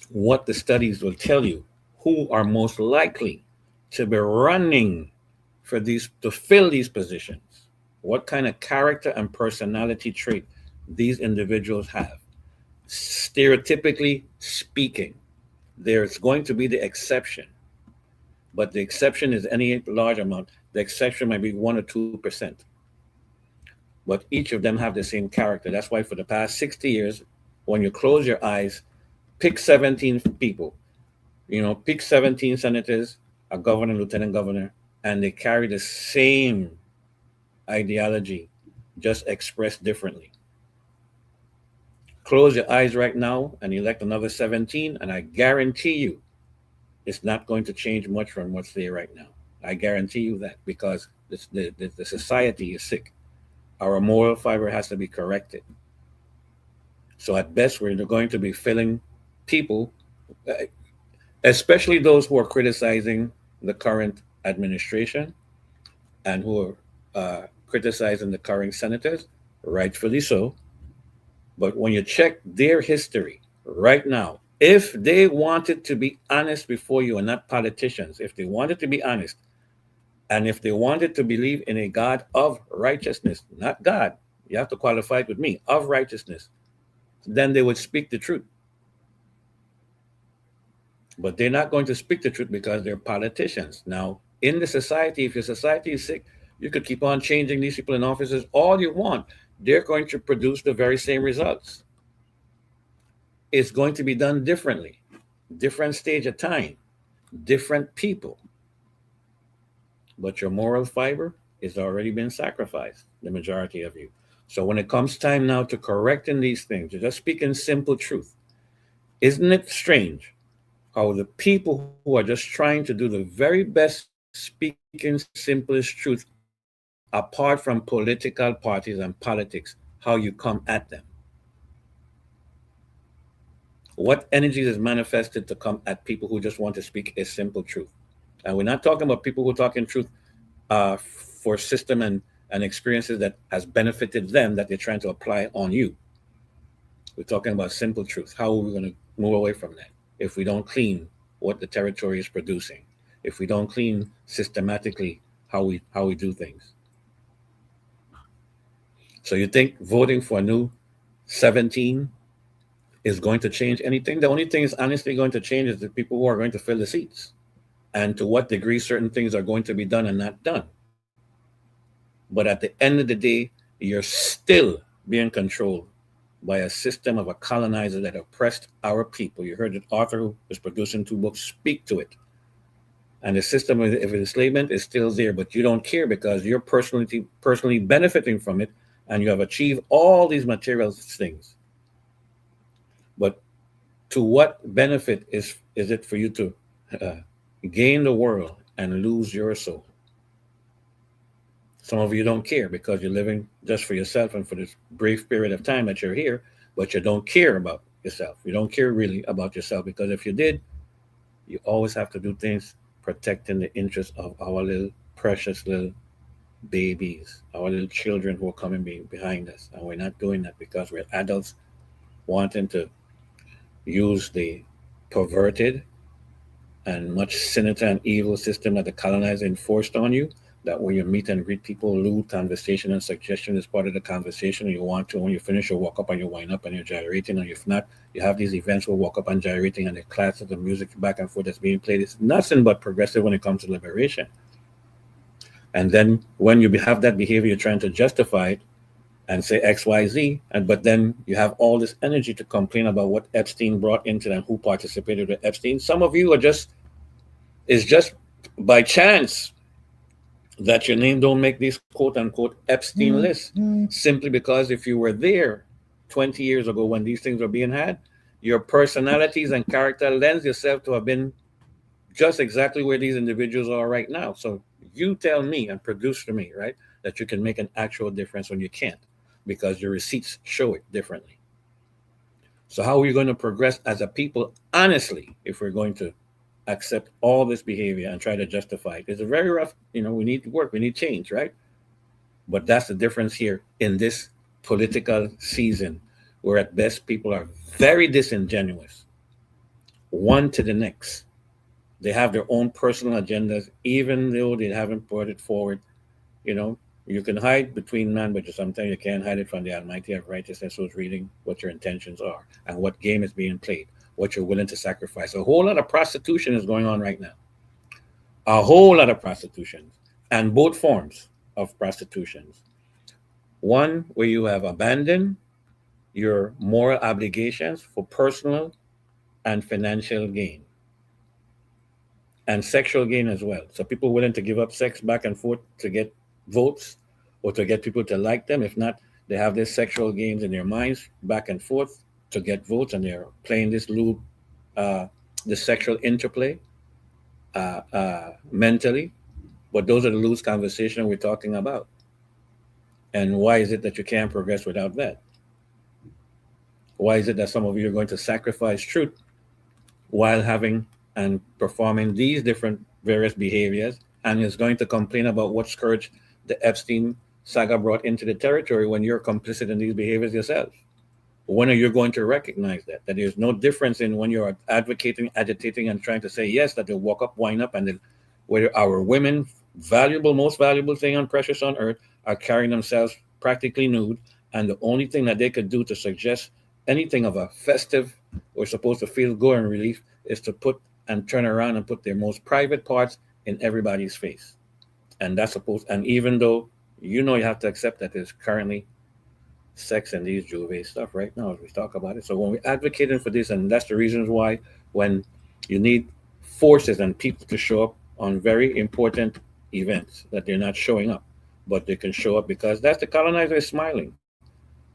what the studies will tell you who are most likely to be running for these, to fill these positions, what kind of character and personality trait these individuals have. Stereotypically speaking, there's going to be the exception, but the exception is any large amount. The exception might be 1 or 2%, but each of them have the same character. That's why for the past 60 years, when you close your eyes, pick 17 people, pick 17 senators, a governor, lieutenant governor, and they carry the same ideology, just expressed differently. Close your eyes right now and elect another 17, and I guarantee you it's not going to change much from what's there right now. I guarantee you that, because the society is sick. Our moral fiber has to be corrected. So at best, we're going to be filling people, uh, especially those who are criticizing the current administration and who are criticizing the current senators, rightfully so. But when you check their history right now, if they wanted to be honest before you, and not politicians, if they wanted to be honest, and if they wanted to believe in a God of righteousness, not God, you have to qualify it with me, of righteousness, then they would speak the truth. But they're not going to speak the truth because they're politicians. Now, in the society, if your society is sick, you could keep on changing these people in offices all you want. They're going to produce the very same results. It's going to be done differently, different stage of time, different people. But your moral fiber is already been sacrificed, the majority of you. So when it comes time now to correcting these things, to just speaking simple truth, isn't it strange how the people who are just trying to do the very best speaking simplest truth, apart from political parties and politics, how you come at them? What energies is manifested to come at people who just want to speak a simple truth? And we're not talking about people who are talking truth uh, for system and experiences that has benefited them that they're trying to apply on you. We're talking about simple truth. How are we going to move away from that if we don't clean what the territory is producing? If we don't clean systematically how we do things? So you think voting for a new 17 is going to change anything? The only thing is honestly going to change is the people who are going to fill the seats, and to what degree certain things are going to be done and not done. But at the end of the day, you're still being controlled by a system of a colonizer that oppressed our people. You heard the author who is producing 2 books speak to it. And the system of enslavement is still there, but you don't care because you're personally benefiting from it, and you have achieved all these material things. But to what benefit is it for you to uh, gain the world and lose your soul? Some of you don't care because you're living just for yourself and for this brief period of time that you're here, but you don't care about yourself. You don't care really about yourself, because if you did, you always have to do things protecting the interests of our little precious little babies, our little children who are coming behind us. And we're not doing that because we're adults wanting to use the perverted and much sinister and evil system that the colonizer enforced on you. That when you meet and greet people, lewd conversation and suggestion is part of the conversation. You want to, when you finish, you walk up and you wind up and you're gyrating. And if not, you have these events where you walk up and gyrating and the classes, the music back and forth that's being played. It's nothing but progressive when it comes to liberation. And then when you have that behavior, you're trying to justify it and say X, Y, Z, but then you have all this energy to complain about what Epstein brought into them, who participated with Epstein. Some of you are just by chance that your name don't make these quote unquote Epstein lists, simply because if you were there 20 years ago when these things were being had, your personalities and character lends yourself to have been just exactly where these individuals are right now. So you tell me and produce for me, right, that you can make an actual difference when you can't, because your receipts show it differently. So how are we going to progress as a people, honestly, if we're going to accept all this behavior and try to justify it? It's a very rough, we need to work, we need change, right? But that's the difference here in this political season, where at best people are very disingenuous, one to the next. They have their own personal agendas, even though they haven't brought it forward. You know, you can hide between man, but sometimes you can't hide it from the Almighty of righteousness, who's reading what your intentions are and what game is being played, what you're willing to sacrifice. A whole lot of prostitution is going on right now. A whole lot of prostitution, and both forms of prostitutions. One where you have abandoned your moral obligations for personal and financial gain, and sexual gain as well. So people willing to give up sex back and forth to get votes or to get people to like them. If not, they have this sexual gains in their minds back and forth to get votes, and they're playing this lewd, the sexual interplay. mentally, but those are the loose conversation we're talking about. And why is it that you can't progress without that? Why is it that some of you are going to sacrifice truth while having and performing these different various behaviors and is going to complain about what scourge the Epstein saga brought into the territory when you're complicit in these behaviors yourself? When are you going to recognize that? That there's no difference in when you're advocating, agitating, and trying to say yes, that they walk up, wind up, and then where our women, valuable, most valuable thing on precious on earth, are carrying themselves practically nude, and the only thing that they could do to suggest anything of a festive or supposed to feel good and relief is to put and turn around and put their most private parts in everybody's face. And that's supposed, and even though you have to accept that there's currently sex and these Juve stuff right now as we talk about it. So when we're advocating for this, and that's the reasons why when you need forces and people to show up on very important events that they're not showing up, but they can show up because that's the colonizer is smiling.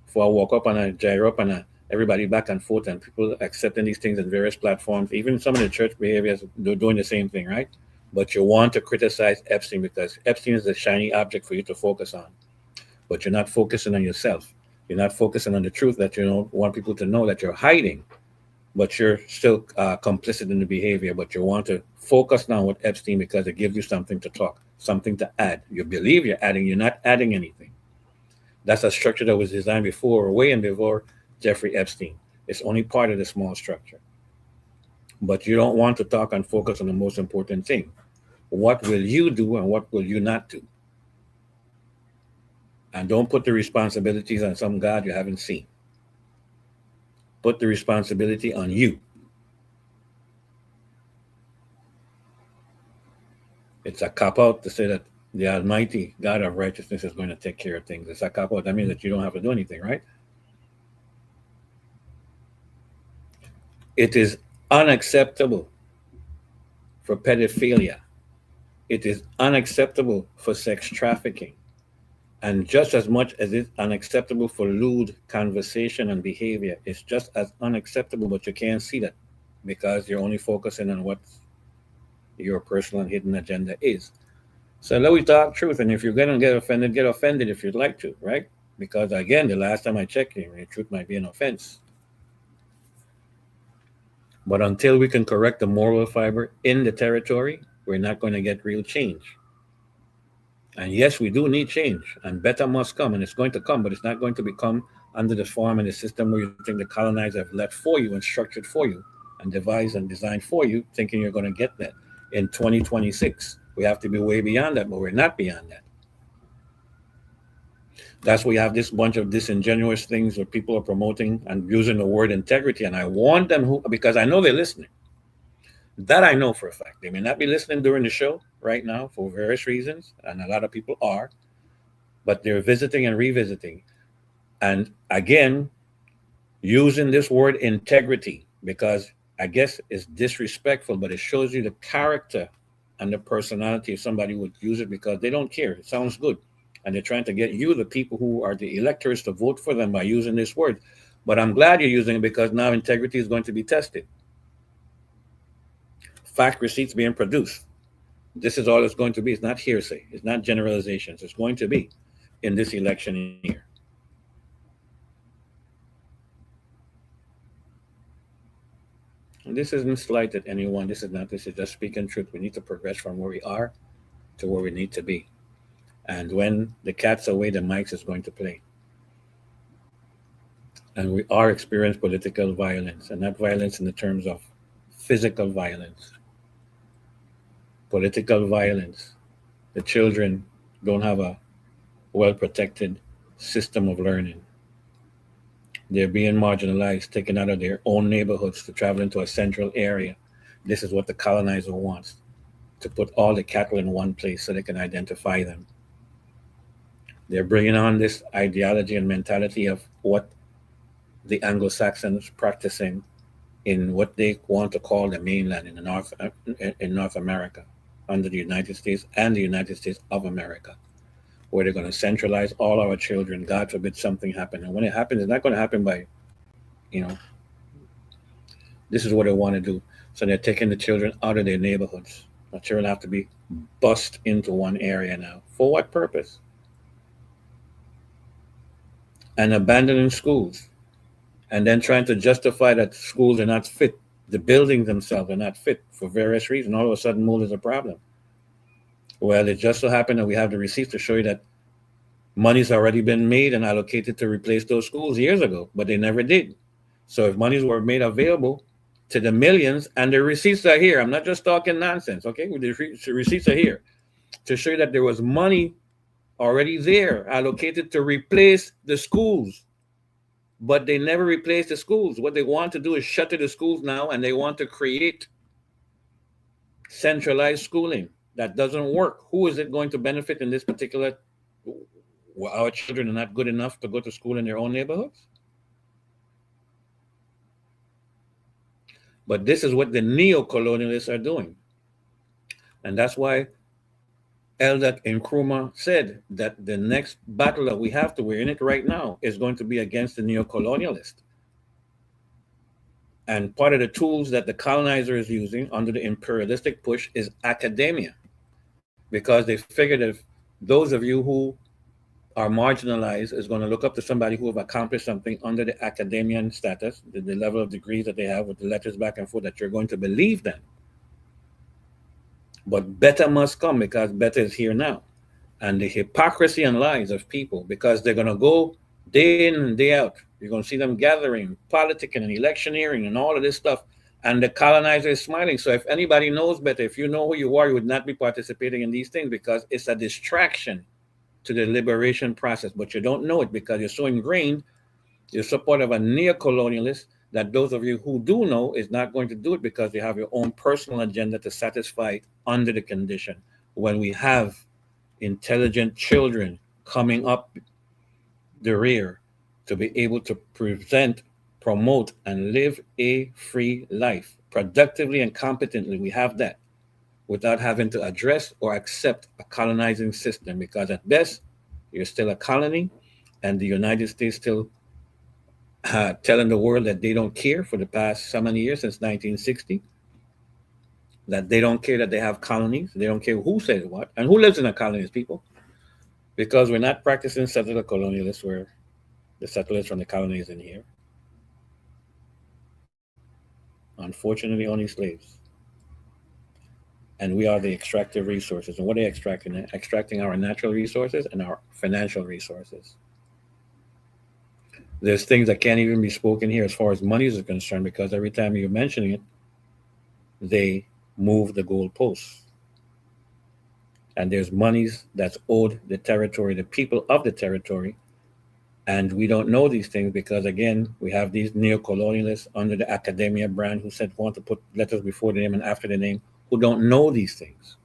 For I walk up and I gyre up and everybody back and forth and people accepting these things in various platforms, even some of the church behaviors, they're doing the same thing, right? But you want to criticize Epstein because Epstein is a shiny object for you to focus on, but you're not focusing on yourself. You're not focusing on the truth that you don't want people to know that you're hiding, but you're still complicit in the behavior. But you want to focus now with Epstein because it gives you something to talk, something to add. You believe you're adding, you're not adding anything. That's a structure that was designed before, way and before Jeffrey Epstein. It's only part of the small structure. But you don't want to talk and focus on the most important thing. What will you do and what will you not do? And don't put the responsibilities on some God you haven't seen. Put the responsibility on you. It's a cop out to say that the Almighty God of righteousness is going to take care of things. It's a cop out. That means that you don't have to do anything, right? It is unacceptable for pedophilia. It is unacceptable for sex trafficking. And just as much as it's unacceptable for lewd conversation and behavior, it's just as unacceptable, but you can't see that because you're only focusing on what your personal and hidden agenda is. So let we talk truth. And if you're going to get offended if you'd like to, right? Because again, the last time I checked, the truth might be an offense. But until we can correct the moral fiber in the territory, we're not going to get real change. And yes, we do need change, and better must come, and it's going to come, but it's not going to become under the form and the system where you think the colonizer have left for you and structured for you and devised and designed for you, thinking you're going to get that. In 2026, we have to be way beyond that, but we're not beyond that. That's why we have this bunch of disingenuous things where people are promoting and using the word integrity, and I want them because I know they're listening. That I know for a fact. They may not be listening during the show right now for various reasons, and a lot of people are, but they're visiting and revisiting. And again, using this word integrity because I guess it's disrespectful, but it shows you the character and the personality of somebody who would use it because they don't care. It sounds good. And they're trying to get you, the people who are the electors, to vote for them by using this word. But I'm glad you're using it because now integrity is going to be tested. Fact receipts being produced. This is all it's going to be. It's not hearsay. It's not generalizations. It's going to be in this election year. And this isn't slight at anyone. This is not. This is just speaking truth. We need to progress from where we are to where we need to be. And when the cat's away, the mics is going to play. And we are experiencing political violence, and not violence in the terms of physical violence. Political violence. The children don't have a well protected system of learning. They're being marginalized, taken out of their own neighborhoods to travel into a central area. This is what the colonizer wants, to put all the cattle in one place so they can identify them. They're bringing on this ideology and mentality of what the Anglo-Saxons practicing in what they want to call the mainland in North America, under the United States and the United States of America, where they're going to centralize all our children. God forbid something happen, and when it happens, it's not going to happen by, you know, this is what they want to do. So they're taking the children out of their neighborhoods Material have to be bust into one area now. For what purpose? And abandoning schools, and then trying to justify that schools are not fit. The buildings themselves are not fit for various reasons. All of a sudden, mold is a problem. Well, it just so happened that we have the receipts to show you that money's already been made and allocated to replace those schools years ago, but they never did. So if monies were made available to the millions, and the receipts are here, I'm not just talking nonsense, okay? The receipts are here to show you that there was money already there allocated to replace the schools, but they never replaced the schools. What they want to do is shutter the schools now, and they want to create centralized schooling. That doesn't work. Who is it going to benefit in this particular? Well, our children are not good enough to go to school in their own neighborhoods. But this is what the neo-colonialists are doing. And that's why Elder Nkrumah said that the next battle that we have to, we're in it right now, is going to be against the neo-colonialist. And part of the tools that the colonizer is using under the imperialistic push is academia, because they figured if those of you who are marginalized is going to look up to somebody who have accomplished something under the academian status, the level of degrees that they have with the letters back and forth, that you're going to believe them. But better must come, because better is here now. And the hypocrisy and lies of people, because they're going to go day in and day out. You're going to see them gathering, politicking and electioneering and all of this stuff. And the colonizer is smiling. So if anybody knows better, if you know who you are, you would not be participating in these things, because it's a distraction to the liberation process. But you don't know it because you're so ingrained, you're support of a neo-colonialist, that those of you who do know is not going to do it, because you have your own personal agenda to satisfy it under the condition. When we have intelligent children coming up the rear to be able to present, promote, and live a free life productively and competently, we have that without having to address or accept a colonizing system, because at best, you're still a colony, and the United States still telling the world that they don't care for the past so many years, since 1960, that they don't care that they have colonies. They don't care who says what and who lives in the colonies, people, because we're not practicing settler colonialists where the settlers from the colonies in here. Unfortunately, only slaves. And we are the extractive resources. And what are they extracting? They're extracting our natural resources and our financial resources. There's things that can't even be spoken here as far as monies are concerned, because every time you're mentioning it, they move the goalposts. And there's monies that's owed the territory, the people of the territory. And we don't know these things because, again, we have these neo-colonialists under the academia brand who said want to put letters before the name and after the name, who don't know these things.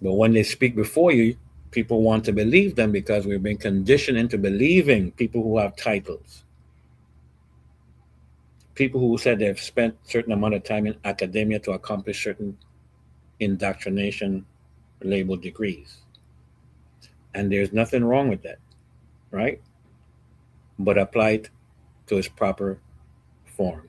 But when they speak before you, people want to believe them because we've been conditioned into believing people who have titles. People who said they've spent certain amount of time in academia to accomplish certain indoctrination labeled degrees. And there's nothing wrong with that, right? But apply it to its proper form.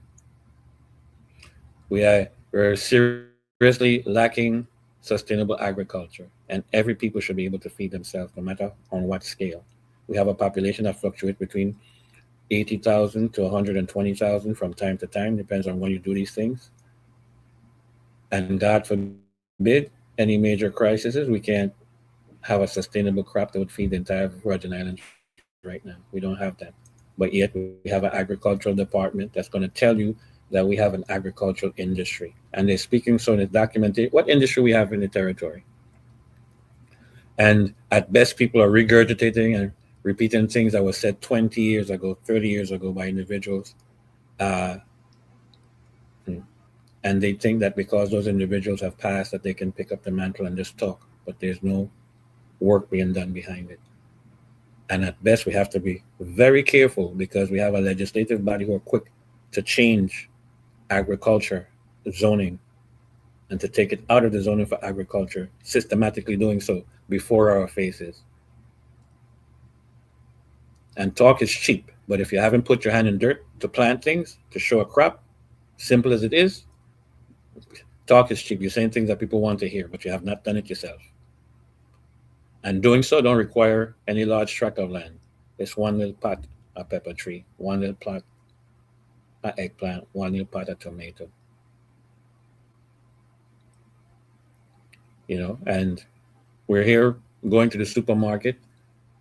We're seriously lacking sustainable agriculture, and every people should be able to feed themselves, no matter on what scale. We have a population that fluctuates between 80,000 to 120,000 from time to time, depends on when you do these things. And God forbid any major crises, we can't have a sustainable crop that would feed the entire Virgin Islands right now. We don't have that. But yet we have an agricultural department that's going to tell you that we have an agricultural industry. And they're speaking so in it's documented what industry we have in the territory. And at best, people are regurgitating and repeating things that were said 20 years ago, 30 years ago by individuals. Uh, and they think that because those individuals have passed, that they can pick up the mantle and just talk. But there's no work being done behind it. And at best, we have to be very careful because we have a legislative body who are quick to change agriculture zoning and to take it out of the zoning for agriculture, systematically doing so before our faces. And talk is cheap, but if you haven't put your hand in dirt to plant things, to show a crop, simple as it is, Talk is cheap. You're saying things that people want to hear, but you have not done it yourself. And doing so don't require any large tract of land. It's one little pot of pepper tree, one little plot of eggplant, one little pot of tomato. And we're here going to the supermarket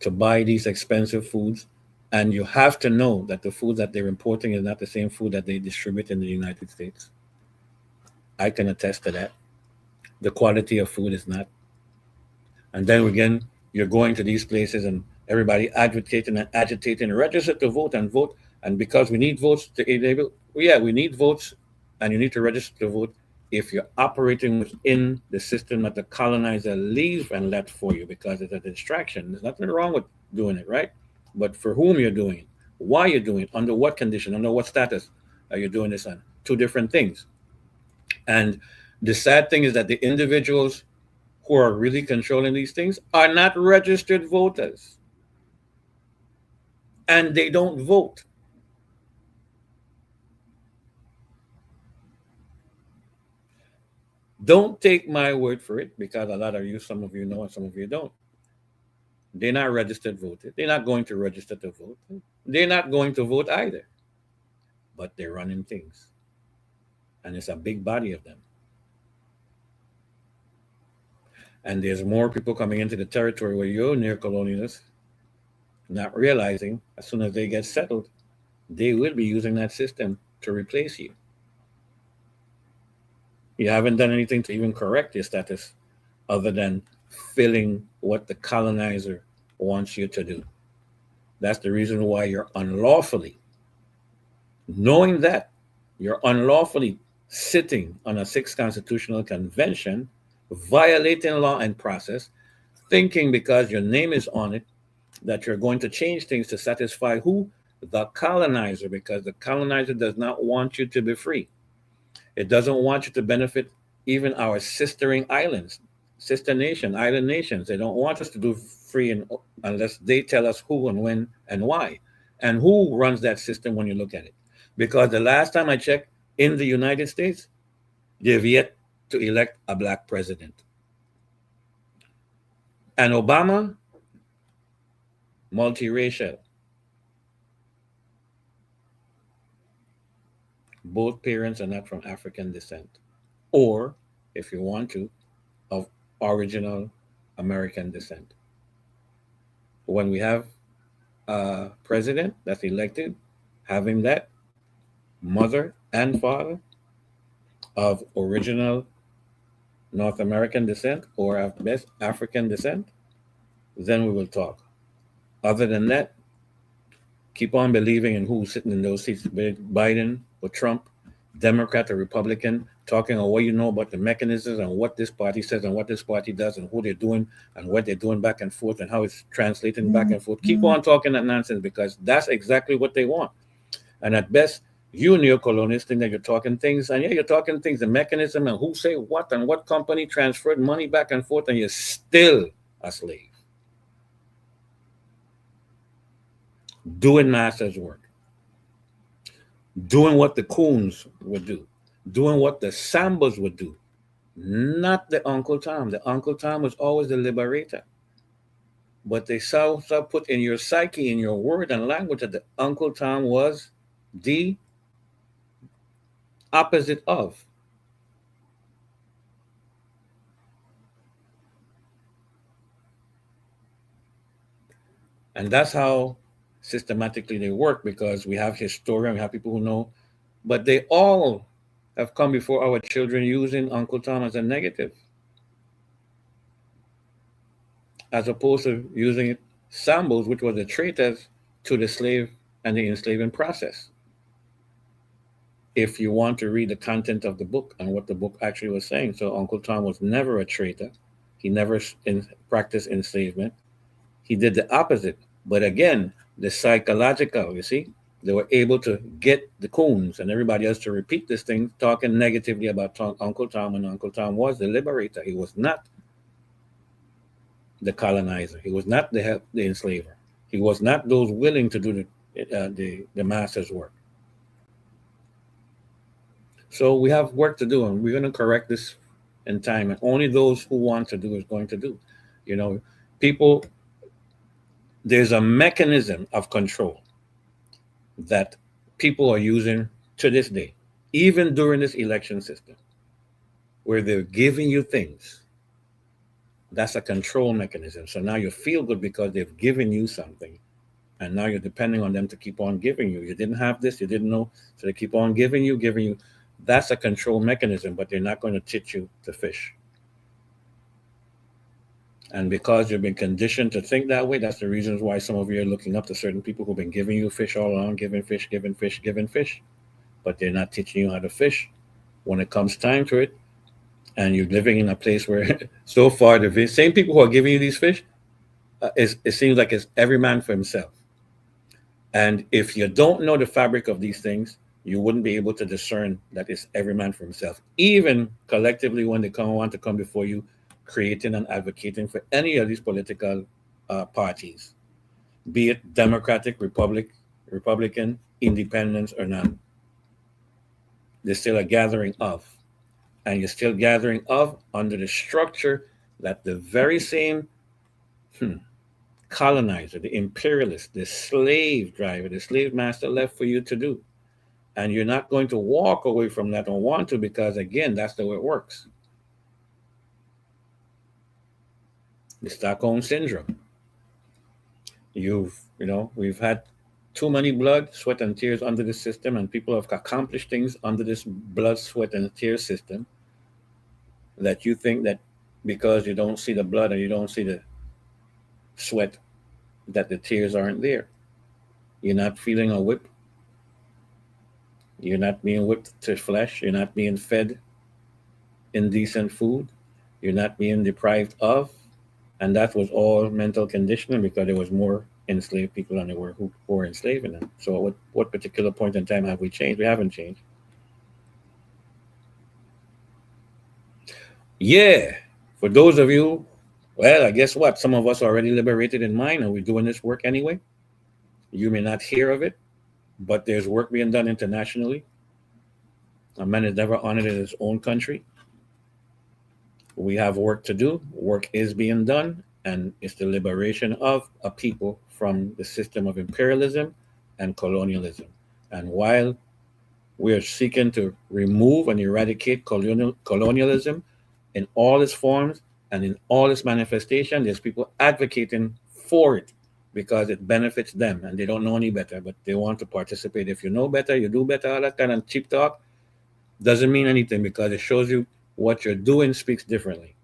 to buy these expensive foods, and you have to know that the food that they're importing is not the same food that they distribute in the United States. I can attest to that. The quality of food is not. And then again, you're going to these places and everybody advocating and agitating, register to vote and vote. And because we need votes to enable, yeah, we need votes, and you need to register to vote if you're operating within the system that the colonizer leaves and left for you, because it's a distraction. There's nothing wrong with doing it, right? But for whom you're doing it, why you're doing it, under what condition, under what status are you doing this on? Two different things. And the sad thing is that the individuals who are really controlling these things are not registered voters, and they don't vote. Don't take my word for it, because a lot of you, some of you know and some of you don't. They're not registered voters. They're not going to register to vote. They're not going to vote either. But they're running things. And it's a big body of them. And there's more people coming into the territory where you're neo-colonialists, not realizing as soon as they get settled, they will be using that system to replace you. You haven't done anything to even correct your status other than filling what the colonizer wants you to do. That's the reason why you're unlawfully, knowing that you're unlawfully sitting on a sixth constitutional convention, violating law and process, thinking because your name is on it that you're going to change things to satisfy who? The colonizer, because the colonizer does not want you to be free. It doesn't want you to benefit even our sistering islands, sister nation, island nations. They don't want us to do free unless they tell us who and when and why. And who runs that system when you look at it? Because the last time I checked, in the United States, they've yet to elect a black president. And Obama, multiracial. Both parents are not from African descent, or, if you want to, of original American descent. When we have a president that's elected, having that mother and father of original North American descent or at best African descent, then we will talk. Other than that, keep on believing in who's sitting in those seats, Biden or Trump, Democrat or Republican, talking on what you know about the mechanisms and what this party says and what this party does and who they're doing and what they're doing back and forth and how it's translating back and forth. Keep on talking that nonsense, because that's exactly what they want. And at best, you neo-colonists think that you're talking things, and yeah, you're talking things, the mechanism and who say what and what company transferred money back and forth, and you're still a slave. Doing master's work. Doing what the coons would do. Doing what the Sambas would do. Not the Uncle Tom. The Uncle Tom was always the liberator. But they saw put in your psyche, in your word and language, that the Uncle Tom was the opposite of. And that's how systematically they work, because we have historians, we have people who know, but they all have come before our children using Uncle Tom as a negative, as opposed to using it, Sambos, which was the traitors to the slave and the enslaving process. If you want to read the content of the book and what the book actually was saying. So Uncle Tom was never a traitor. He never practiced enslavement. He did the opposite. But again, the psychological, you see, they were able to get the coons and everybody else to repeat this thing, talking negatively about Uncle Tom, and Uncle Tom was the liberator. He was not the colonizer. He was not the enslaver. He was not those willing to do the master's work. So we have work to do, and we're going to correct this in time. And only those who want to do is going to do. You know, people, there's a mechanism of control that people are using to this day, even during this election system, where they're giving you things. That's a control mechanism. So now you feel good because they've given you something, and now you're depending on them to keep on giving you. You didn't have this, you didn't know, so they keep on giving you, giving you. That's a control mechanism, but they're not going to teach you to fish. And because you've been conditioned to think that way, that's the reasons why some of you are looking up to certain people who've been giving you fish all along, giving fish, giving fish, giving fish. But they're not teaching you how to fish when it comes time to it. And you're living in a place where, so far, the same people who are giving you these fish, it seems like it's every man for himself. And if you don't know the fabric of these things, you wouldn't be able to discern that it's every man for himself. Even collectively, when they want to come before you, creating and advocating for any of these political parties, be it Democratic, Republican, Independence, or none, they're still a gathering of, and you're still gathering of under the structure that the very same hmm, colonizer, the imperialist, the slave driver, the slave master left for you to do. And you're not going to walk away from that or want to, because again, that's the way it works. The Stockholm syndrome. We've had too many blood, sweat, and tears under the system, and people have accomplished things under this blood, sweat, and tear system, that you think that because you don't see the blood and you don't see the sweat, that the tears aren't there. You're not feeling a whip. You're not being whipped to flesh. You're not being fed indecent food. You're not being deprived of. And that was all mental conditioning, because there was more enslaved people than there were who were enslaving them. So at what particular point in time have we changed? We haven't changed. Yeah. For those of you, well, I guess what? Some of us are already liberated in mind, and we're doing this work anyway. You may not hear of it, but there's work being done internationally. A man is never honored in his own country. We have work to do. Work is being done, and it's the liberation of a people from the system of imperialism and colonialism. And while we are seeking to remove and eradicate colonialism in all its forms and in all its manifestation, there's people advocating for it because it benefits them, and they don't know any better, but they want to participate. If you know better, you do better. All that kind of cheap talk doesn't mean anything, because it shows you what you're doing speaks differently.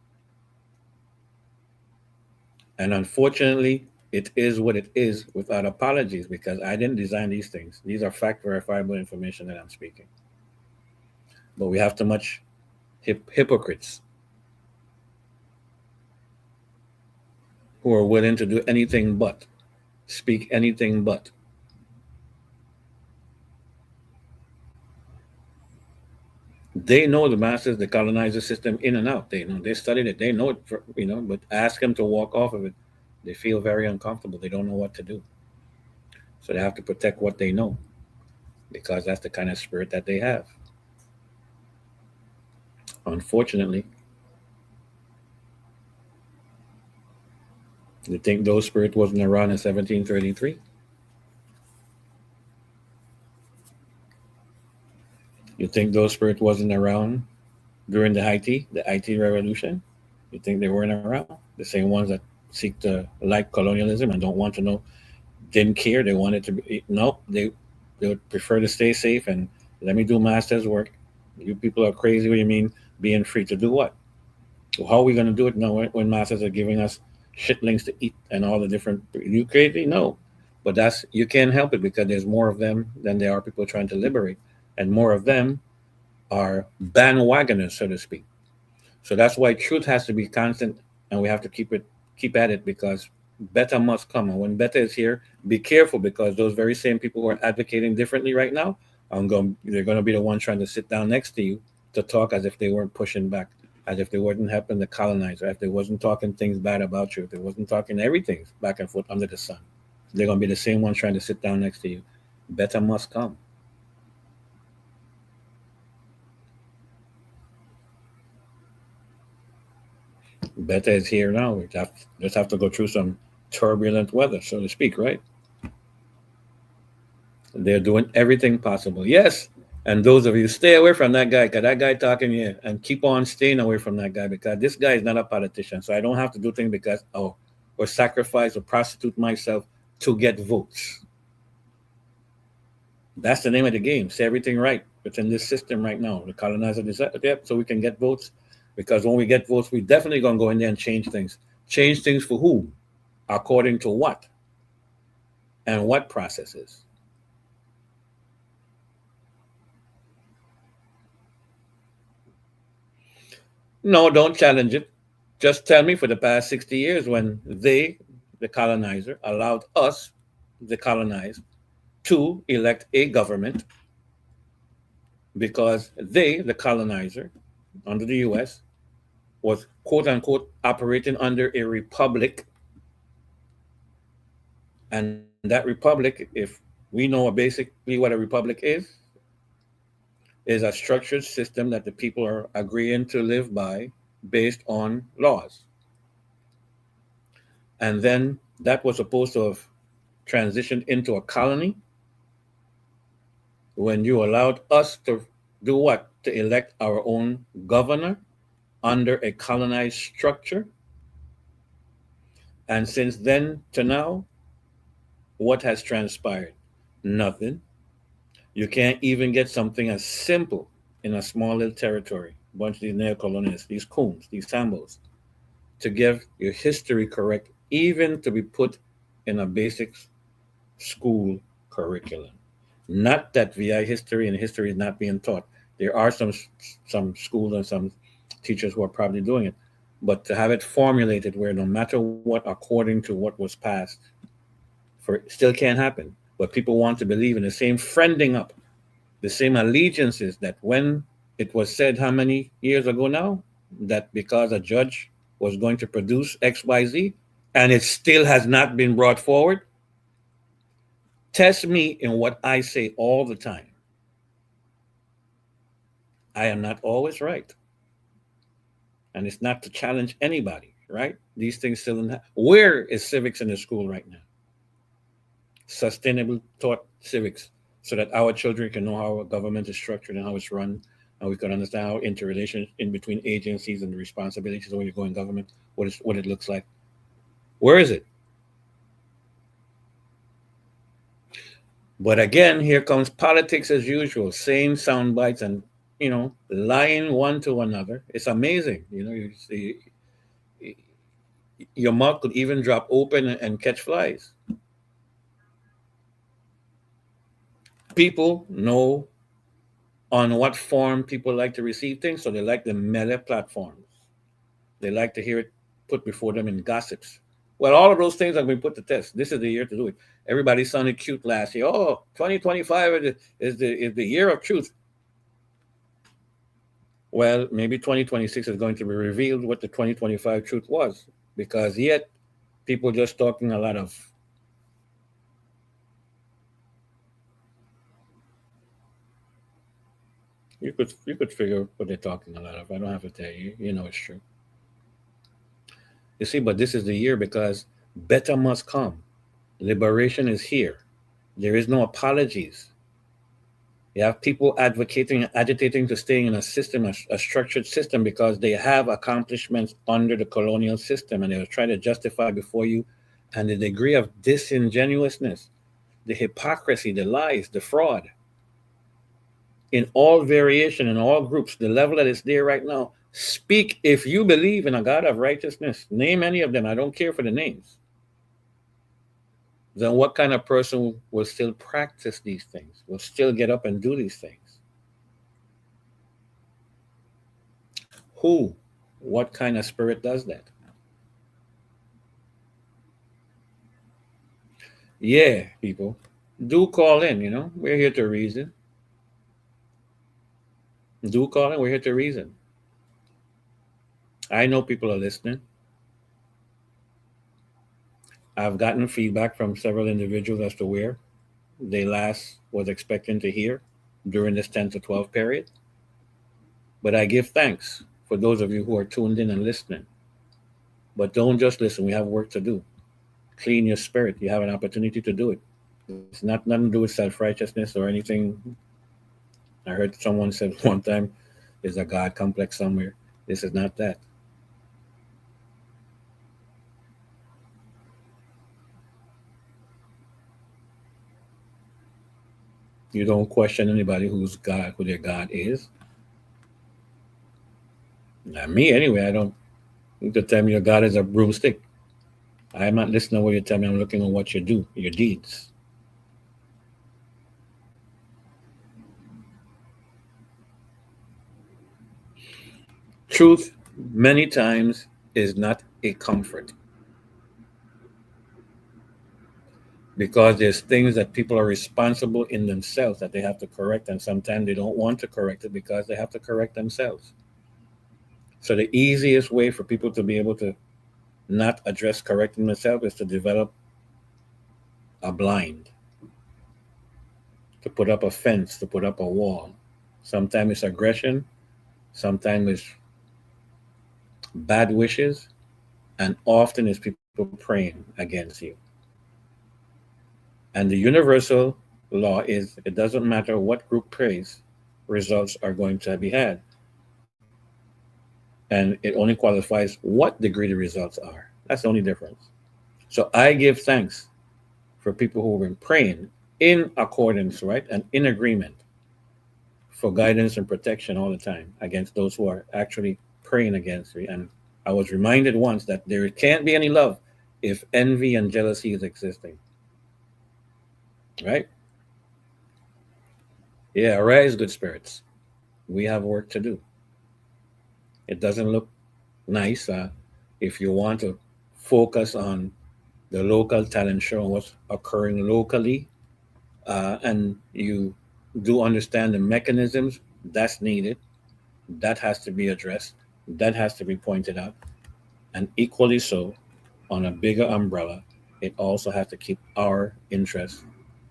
And unfortunately, it is what it is, without apologies, because I didn't design these things. These are fact verifiable information that I'm speaking. But we have too much hypocrites who are willing to do anything but, speak anything but. They know the masters, the colonizer system in and out. They know, they studied it, they know it, but ask them to walk off of it. They feel very uncomfortable. They don't know what to do. So they have to protect what they know, because that's the kind of spirit that they have. Unfortunately, you think those spirit wasn't around in 1733? You think those spirit wasn't around during the IT revolution? You think they weren't around? The same ones that seek to like colonialism and don't want to know, didn't care. They wanted to be, nope, they would prefer to stay safe and let me do master's work. You people are crazy. What do you mean being free to do what? Well, how are we going to do it now when masters are giving us shitlings to eat and all the different, you crazy? No. But that's, you can't help it, because there's more of them than there are people trying to liberate. And more of them are bandwagoners, so to speak. So that's why truth has to be constant, and we have to keep at it, because better must come. And when better is here, be careful, because those very same people who are advocating differently right now, they're going to be the ones trying to sit down next to you to talk as if they weren't pushing back, as if they weren't helping the colonizer, if they wasn't talking things bad about you, if they wasn't talking everything back and forth under the sun. They're going to be the same ones trying to sit down next to you. Better must come. Better is here now. We just have to go through some turbulent weather, so to speak, right? They're doing everything possible. Yes. And those of you, stay away from that guy, because that guy talking here, and keep on staying away from that guy, because this guy is not a politician. So I don't have to do things because, oh, or sacrifice or prostitute myself to get votes. That's the name of the game. Say everything right within this system right now. The colonizer decided, yep, so we can get votes. Because when we get votes, we definitely gonna go in there and change things. Change things for who? According to what? And what processes? No, don't challenge it. Just tell me for the past 60 years when they, the colonizer, allowed us, the colonized, to elect a government because they, the colonizer, under the US, was quote unquote operating under a republic. And that republic, if we know basically what a republic is a structured system that the people are agreeing to live by based on laws. And then that was supposed to have transitioned into a colony when you allowed us to do what? To elect our own governor under a colonized structure. And since then to now, what has transpired? Nothing. You can't even get something as simple in a small little territory. A bunch of these neocolonialists, these coons, these sambos, to give your history correct, even to be put in a basic school curriculum. Not that VI history and history is not being taught. There are some schools and some teachers who are probably doing it, but to have it formulated where no matter what, according to what was passed, for still can't happen. But people want to believe in the same friending up, the same allegiances that when it was said how many years ago now that because a judge was going to produce XYZ and it still has not been brought forward. Test me in what I say all the time. I am not always right. And it's not to challenge anybody, right? These things still in. Where is civics in the school right now? Sustainable taught civics so that our children can know how our government is structured and how it's run, and we can understand how interrelation in between agencies and the responsibilities when you go in government, what it looks like. Where is it? But again, here comes politics as usual, same sound bites and lying one to another. It's amazing. You see, your mouth could even drop open and catch flies. People know on what form people like to receive things, so they like the media platforms. They like to hear it put before them in gossips. Well, all of those things have been put to test. This is the year to do it. Everybody sounded cute last year. Oh, 2025 is the year of truth. Well, maybe 2026 is going to be revealed what the 2025 truth was, because yet people just talking a lot of. You could figure what they're talking a lot of. I don't have to tell you. You know it's true. You see, but this is the year because better must come. Liberation is here. There is no apologies. You have people advocating and agitating to staying in a system, a structured system, because they have accomplishments under the colonial system and they will try to justify before you. And the degree of disingenuousness, the hypocrisy, the lies, the fraud, in all variation, in all groups, the level that is there right now. Speak if you believe in a God of righteousness. Name any of them. I don't care for the names. Then what kind of person will still practice these things, will still get up and do these things? Who? What kind of spirit does that? Yeah, people. Do call in, We're here to reason. Do call in. We're here to reason. I know people are listening. I've gotten feedback from several individuals as to where they last was expecting to hear during this 10 to 12 period. But I give thanks for those of you who are tuned in and listening. But don't just listen. We have work to do. Clean your spirit. You have an opportunity to do it. It's not nothing to do with self-righteousness or anything. I heard someone said one time, "There's a God complex somewhere." This is not that. You don't question anybody who's God, who their God is. Not me, anyway. I don't. You to tell me your God is a broomstick. I am not listening to what you tell me. I'm looking at what you do, your deeds. Truth, many times, is not a comfort because there's things that people are responsible in themselves that they have to correct, and sometimes they don't want to correct it because they have to correct themselves. So the easiest way for people to be able to not address correcting themselves is to develop a blind, to put up a fence, to put up a wall. Sometimes it's aggression, sometimes it's bad wishes, and often it's people praying against you. And the universal law is it doesn't matter what group prays, results are going to be had. And it only qualifies what degree the results are. That's the only difference. So I give thanks for people who have been praying in accordance, right, and in agreement for guidance and protection all the time against those who are actually praying against me. And I was reminded once that there can't be any love if envy and jealousy is existing, right? Yeah, arise, good spirits. We have work to do. It doesn't look nice if you want to focus on the local talent show and what's occurring locally, and you do understand the mechanisms that's needed, that has to be addressed, that has to be pointed out, and equally so, on a bigger umbrella, it also has to keep our interests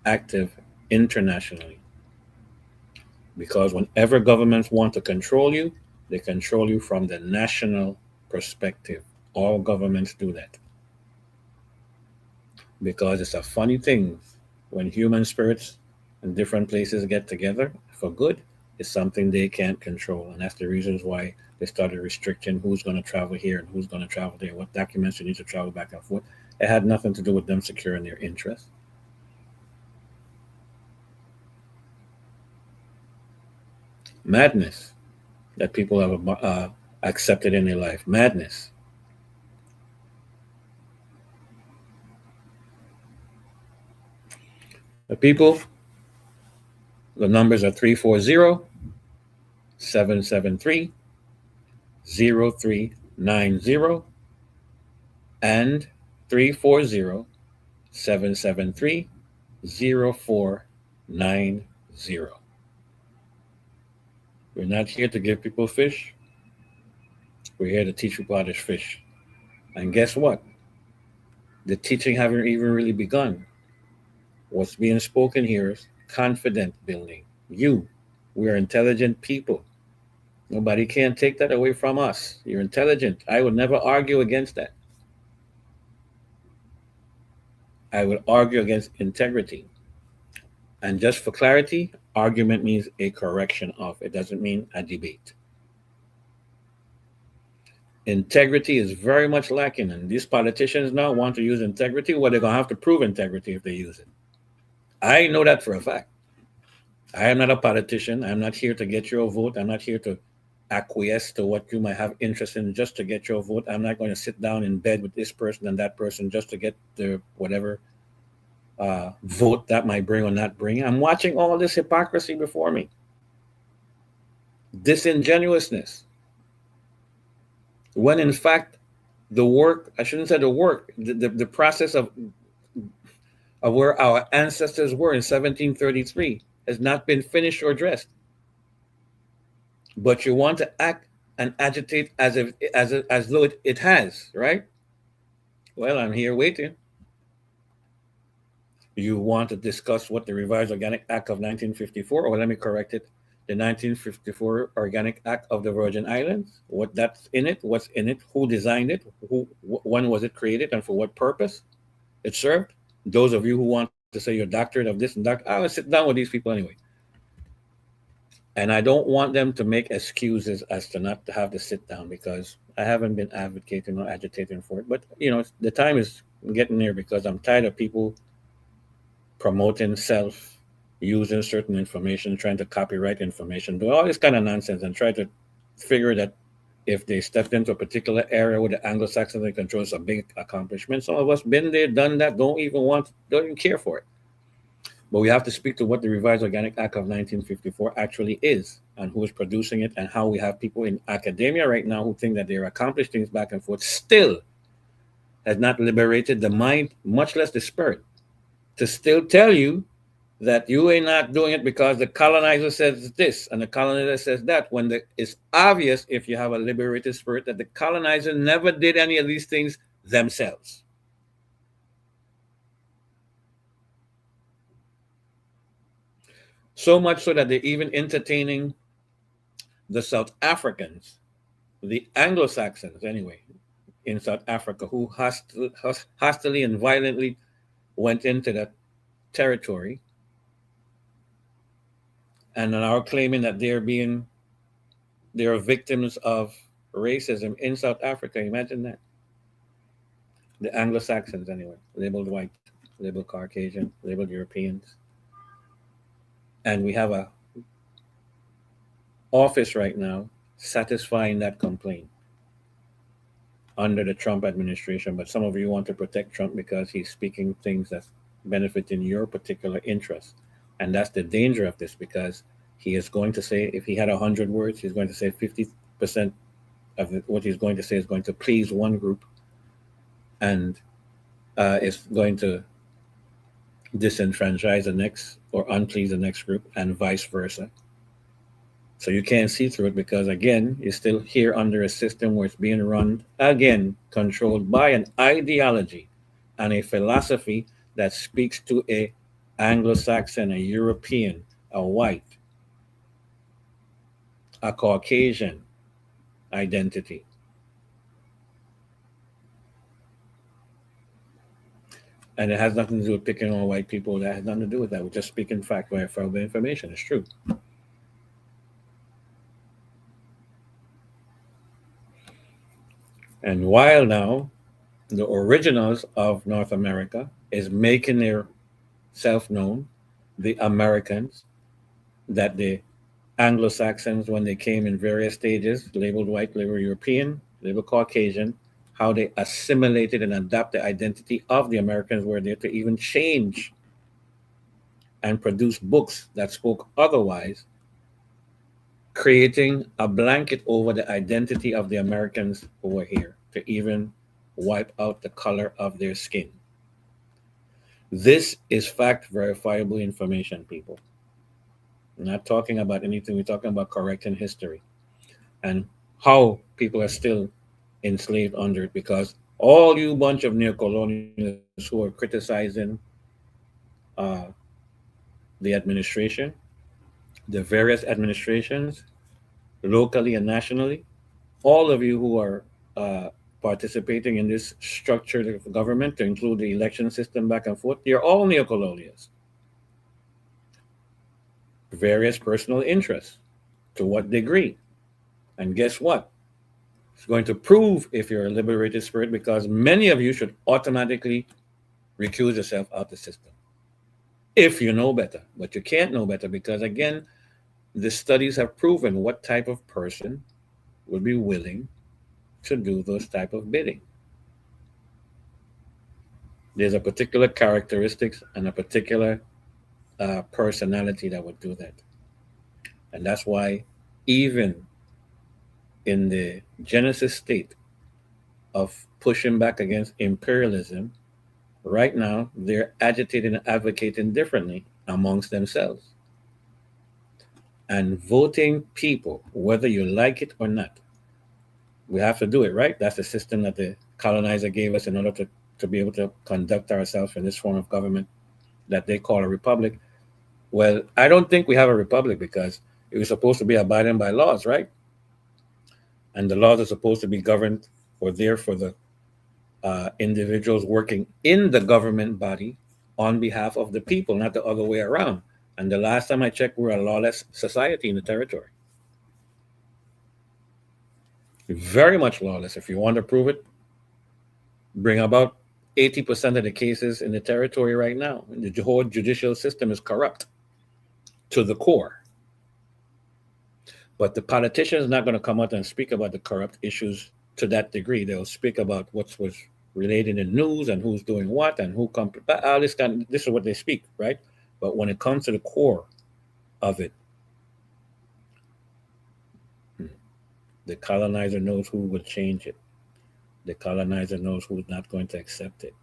active internationally. Because whenever governments want to control you, they control you from the national perspective. All governments do that. Because it's a funny thing when human spirits in different places get together for good, it's something they can't control. And that's the reasons why they started restricting who's going to travel here and who's going to travel there, what documents you need to travel back and forth. It had nothing to do with them securing their interests. Madness that people have accepted in their life. Madness. The people, the numbers are 340-773-0390 and 340-773-0490. We're not here to give people fish. We're here to teach people how to fish. And guess what? The teaching haven't even really begun. What's being spoken here is confident building. We are intelligent people. Nobody can take that away from us. You're intelligent. I would never argue against that. I would argue against integrity. And just for clarity, argument means a correction of. It doesn't mean a debate. Integrity is very much lacking, and these politicians now want to use integrity. Well, they're gonna have to prove integrity if they use it. I know that for a fact. I am not a politician. I'm not here to get your vote. I'm not here to acquiesce to what you might have interest in just to get your vote. I'm not going to sit down in bed with this person and that person just to get the whatever vote that might bring or not bring. I'm watching all this hypocrisy before me, disingenuousness, when in fact the work, I shouldn't say the work, the process of where our ancestors were in 1733 has not been finished or addressed. But you want to act and agitate as though it has, right? Well, I'm here waiting. You want to discuss what the Revised Organic Act of 1954, or let me correct it, the 1954 Organic Act of the Virgin Islands, what that's in it, what's in it, who designed it, when was it created, and for what purpose it served. Those of you who want to say you're doctorate of this and that, I will sit down with these people anyway. And I don't want them to make excuses as to not to have to sit down because I haven't been advocating or agitating for it. But the time is getting near because I'm tired of people promoting self, using certain information, trying to copyright information, do all this kind of nonsense and try to figure that if they stepped into a particular area where the Anglo-Saxons they control is a big accomplishment. Some of us been there, done that, don't even care for it. But we have to speak to what the Revised Organic Act of 1954 actually is and who is producing it and how we have people in academia right now who think that they're accomplished things back and forth still has not liberated the mind, much less the spirit, to still tell you that you ain't not doing it because the colonizer says this and the colonizer says that, when it's obvious if you have a liberated spirit that the colonizer never did any of these things themselves. So much so that they're even entertaining the South Africans, the Anglo-Saxons anyway, in South Africa, who hostily and violently went into that territory and are claiming that they're victims of racism in South Africa. Imagine that. The Anglo-Saxons anyway, labeled white, labeled Caucasian, labeled Europeans. And we have a office right now satisfying that complaint under the Trump administration. But some of you want to protect Trump because he's speaking things that's benefiting your particular interests. And that's the danger of this, because he is going to say, if he had 100 words, he's going to say 50% of what he's going to say is going to please one group and it's going to disenfranchise the next or unplease the next group and vice versa. So you can't see through it because, again, you're still here under a system where it's being run, again, controlled by an ideology and a philosophy that speaks to a Anglo-Saxon, a European, a white, a Caucasian identity. And it has nothing to do with picking on white people. That has nothing to do with that. We're just speaking fact where from information. It's true. And while now the originals of North America is making their self known, the Americans, that the Anglo-Saxons, when they came in various stages, labeled white, labeled European, labeled Caucasian, how they assimilated and adapted the identity of the Americans were there to even change and produce books that spoke otherwise, creating a blanket over the identity of the Americans who were here to even wipe out the color of their skin. This is fact verifiable information, people. We're not talking about anything, we're talking about correcting history and how people are still enslaved under it, because all you bunch of neocolonialists who are criticizing uh, the administration, the various administrations, locally and nationally, all of you who are participating in this structured government to include the election system back and forth, you're all neocolonialists. Various personal interests. To what degree? And guess what? It's going to prove if you're a liberated spirit, because many of you should automatically recuse yourself out the system if you know better. But you can't know better because, again, the studies have proven what type of person would be willing to do those type of bidding. There's a particular characteristics and a particular personality that would do that. And that's why even in the genesis state of pushing back against imperialism, right now they're agitating and advocating differently amongst themselves. And voting people, whether you like it or not, we have to do it, right? That's the system that the colonizer gave us in order to be able to conduct ourselves in this form of government that they call a republic. Well, I don't think we have a republic, because We're supposed to be abiding by laws, right? And the laws are supposed to be governed or there for the individuals working in the government body on behalf of the people, not the other way around. And the last time I checked, we're a lawless society in the territory. Very much lawless. If you want to prove it, bring about 80% of the cases in the territory right now. The whole judicial system is corrupt to the core. But the politicians are not going to come out and speak about the corrupt issues to that degree. They'll speak about what was related in news and who's doing what and who come. All this kind. This is what they speak, right? But when it comes to the core of it, the colonizer knows who will change it. The colonizer knows who's not going to accept it.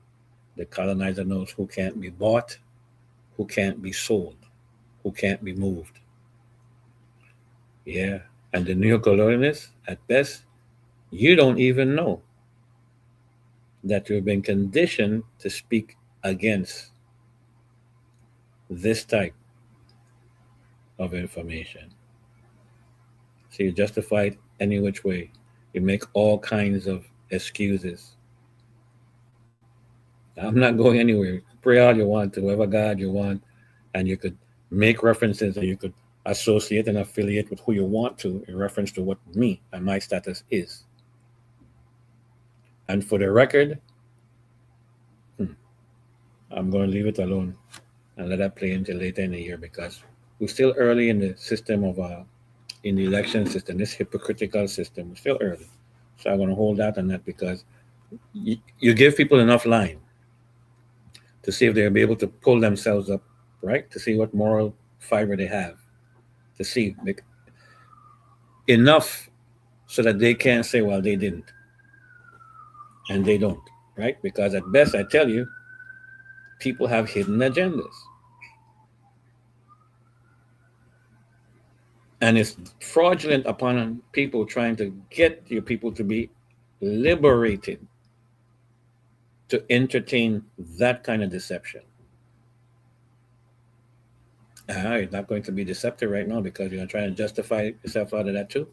The colonizer knows who can't be bought, who can't be sold, who can't be moved. Yeah. And the neocolonialists, at best, you don't even know that you've been conditioned to speak against this type of information. So you justify it any which way. You make all kinds of excuses. I'm not going anywhere. Pray all you want to whoever God you want, and you could make references or you could associate and affiliate with who you want to in reference to what me and my status is. And for the record, I'm going to leave it alone and let that play until later in the year because we're still early in the system of in the election system, this hypocritical system. We're still early, so I'm going to hold out on that because you give people enough line to see if they'll be able to pull themselves up, right? To see what moral fiber they have, to see enough so that they can't say, well, they didn't, and they don't, right? Because at best, I tell you, people have hidden agendas. And it's fraudulent upon people trying to get your people to be liberated to entertain that kind of deception. You're not going to be deceptive right now because you're going to try and justify yourself out of that too.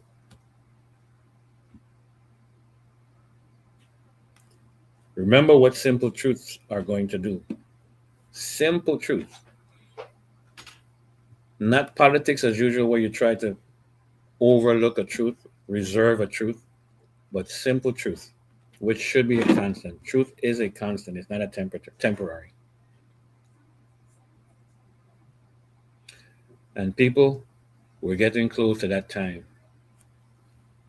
Remember what simple truths are going to do. Simple truths. Not politics as usual where you try to overlook a truth, reserve a truth, but simple truth, which should be a constant. Truth is a constant. It's not a temporary. And people, we're getting close to that time.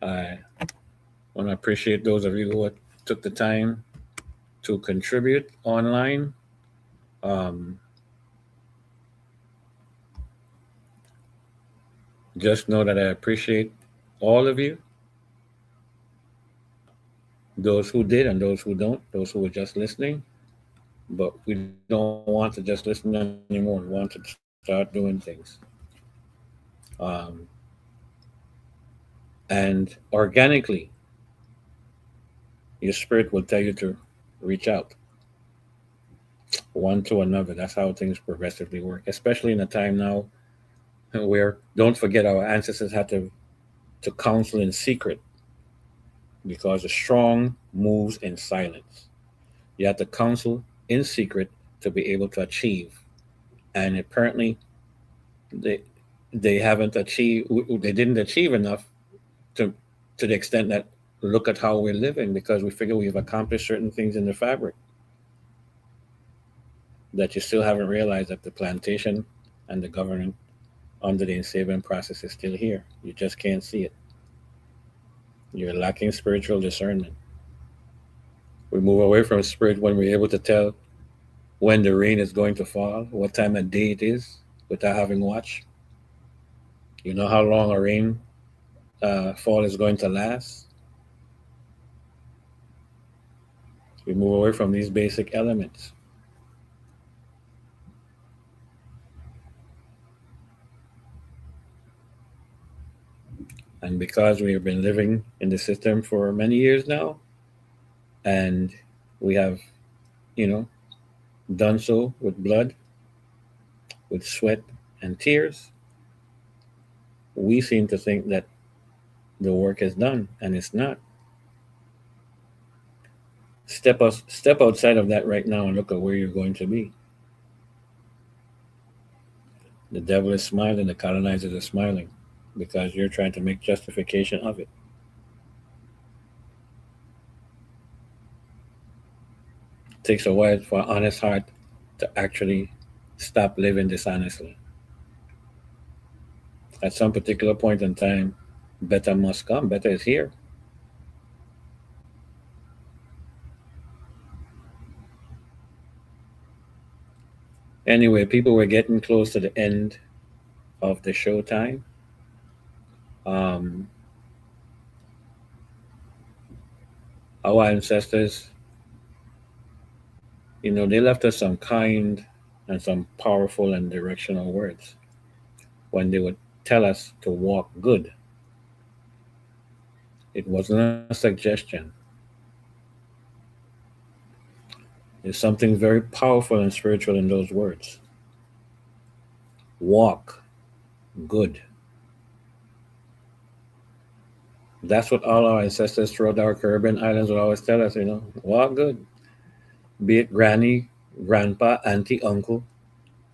I want to appreciate those of you who took the time to contribute online. Just know that I appreciate all of you, those who did and those who don't, those who were just listening. But we don't want to just listen anymore. We want to start doing things. Um, and organically, your spirit will tell you to reach out one to another. That's how things progressively work, especially in a time now where, don't forget, our ancestors had to counsel in secret because the strong moves in silence. You have to counsel in secret to be able to achieve. And apparently, they they haven't achieved. They didn't achieve enough to the extent that look at how we're living because we figure we've accomplished certain things in the fabric that you still haven't realized that the plantation and the government under the enslavement process is still here. You just can't see it. You're lacking spiritual discernment. We move away from spirit when we're able to tell when the rain is going to fall, what time of day it is, without having watch. You know how long a rain fall is going to last. We move away from these basic elements. And because we have been living in the system for many years now, and we have, you know, done so with blood, with sweat and tears, We seem to think that the work is done, and it's not. Step outside of that right now and look at where you're going to be. The devil is smiling, the colonizers are smiling because you're trying to make justification of it. It takes a while for an honest heart to actually stop living dishonestly. At some particular point in time, better must come. Better is here. Anyway, people were getting close to the end of the show time. Um, our ancestors, they left us some kind and some powerful and directional words when they would tell us to walk good. It wasn't a suggestion. There's something very powerful and spiritual in those words. Walk good. That's what all our ancestors throughout our Caribbean islands would always tell us, walk good. Be it granny, grandpa, auntie, uncle,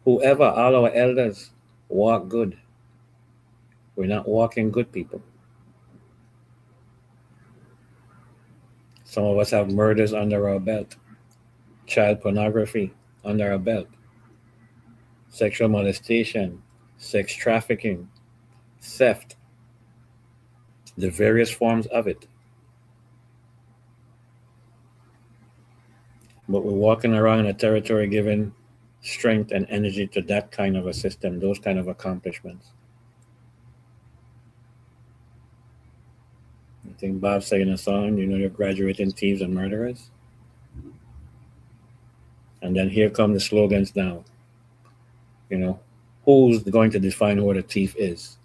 whoever, all our elders, walk good. We're not walking good, people. Some of us have murders under our belt, child pornography under our belt, sexual molestation, sex trafficking, theft, the various forms of it. But we're walking around in a territory giving strength and energy to that kind of a system, those kind of accomplishments. I think Bob saying in a song, you're graduating thieves and murderers. And then here come the slogans now. You know, who's going to define what a thief is?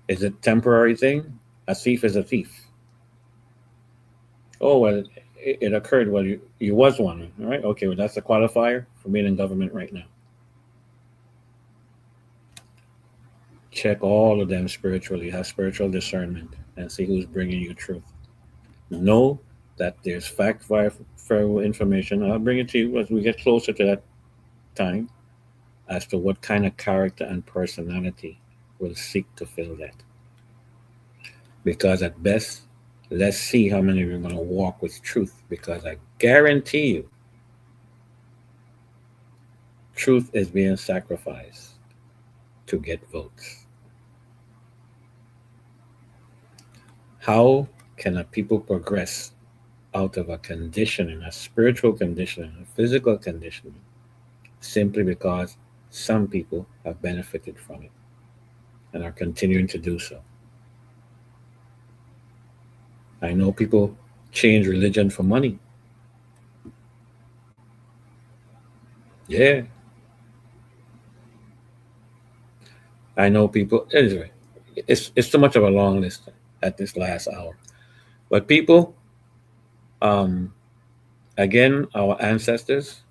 Is it a temporary thing? A thief is a thief. Oh, well, it occurred. Well, you was one. All right. Okay. Well, that's a qualifier for being in government right now. Check all of them spiritually, have spiritual discernment, and see who's bringing you truth. Know that there's fact verifiable information. I'll bring it to you as we get closer to that time as to what kind of character and personality will seek to fill that. Because at best, let's see how many of you are going to walk with truth. Because I guarantee you, truth is being sacrificed to get votes. How can a people progress out of a conditioning, a spiritual conditioning, a physical conditioning, simply because some people have benefited from it and are continuing to do so? I know people change religion for money. Yeah. I know people, anyway, it's too much of a long list at this last hour. But people, um, again, our ancestors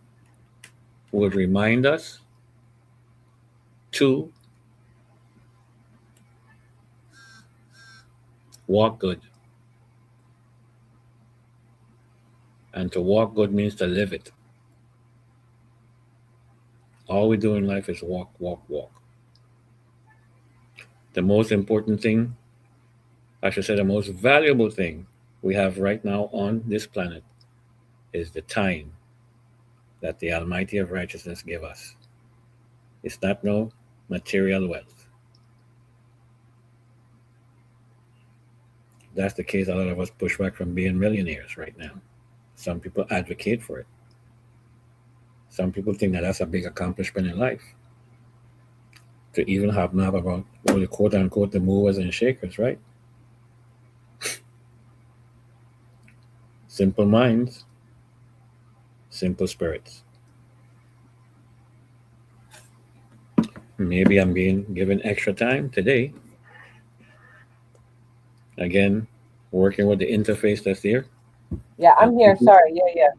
would remind us to walk good. And to walk good means to live it. All we do in life is walk, walk, walk. The most important thing, I should say, the most valuable thing we have right now on this planet is the time that the Almighty of Righteousness give us. It's not no material wealth. If that's the case, a lot of us push back from being millionaires right now. Some people advocate for it. Some people think that that's a big accomplishment in life. To even have know about all the quote unquote the movers and shakers, right? Simple minds, simple spirits. Maybe I'm being given extra time today. Again, working with the interface that's here. Yeah, I'm here. Sorry. Yeah.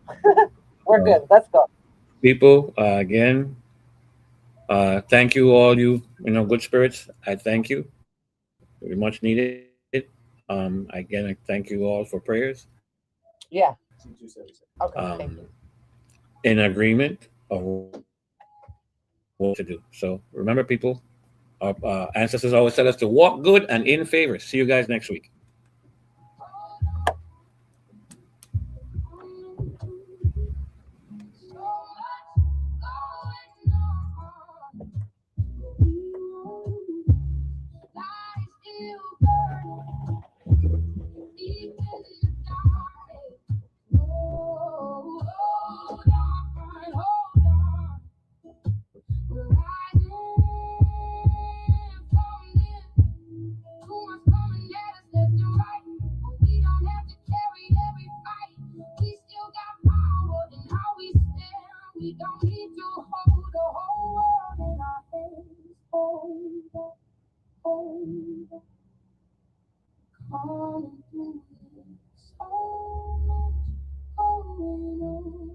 We're good. Let's go. People, again, thank you all you good spirits. I thank you. very much needed. Again, I thank you all for prayers. Yeah. Okay. Um, Thank you. in agreement of what to do. So remember, people, our ancestors always tell us to walk good and in favor. See you guys next week. We don't need to hold the whole world in our hands. Hold, calling through it. So much going on.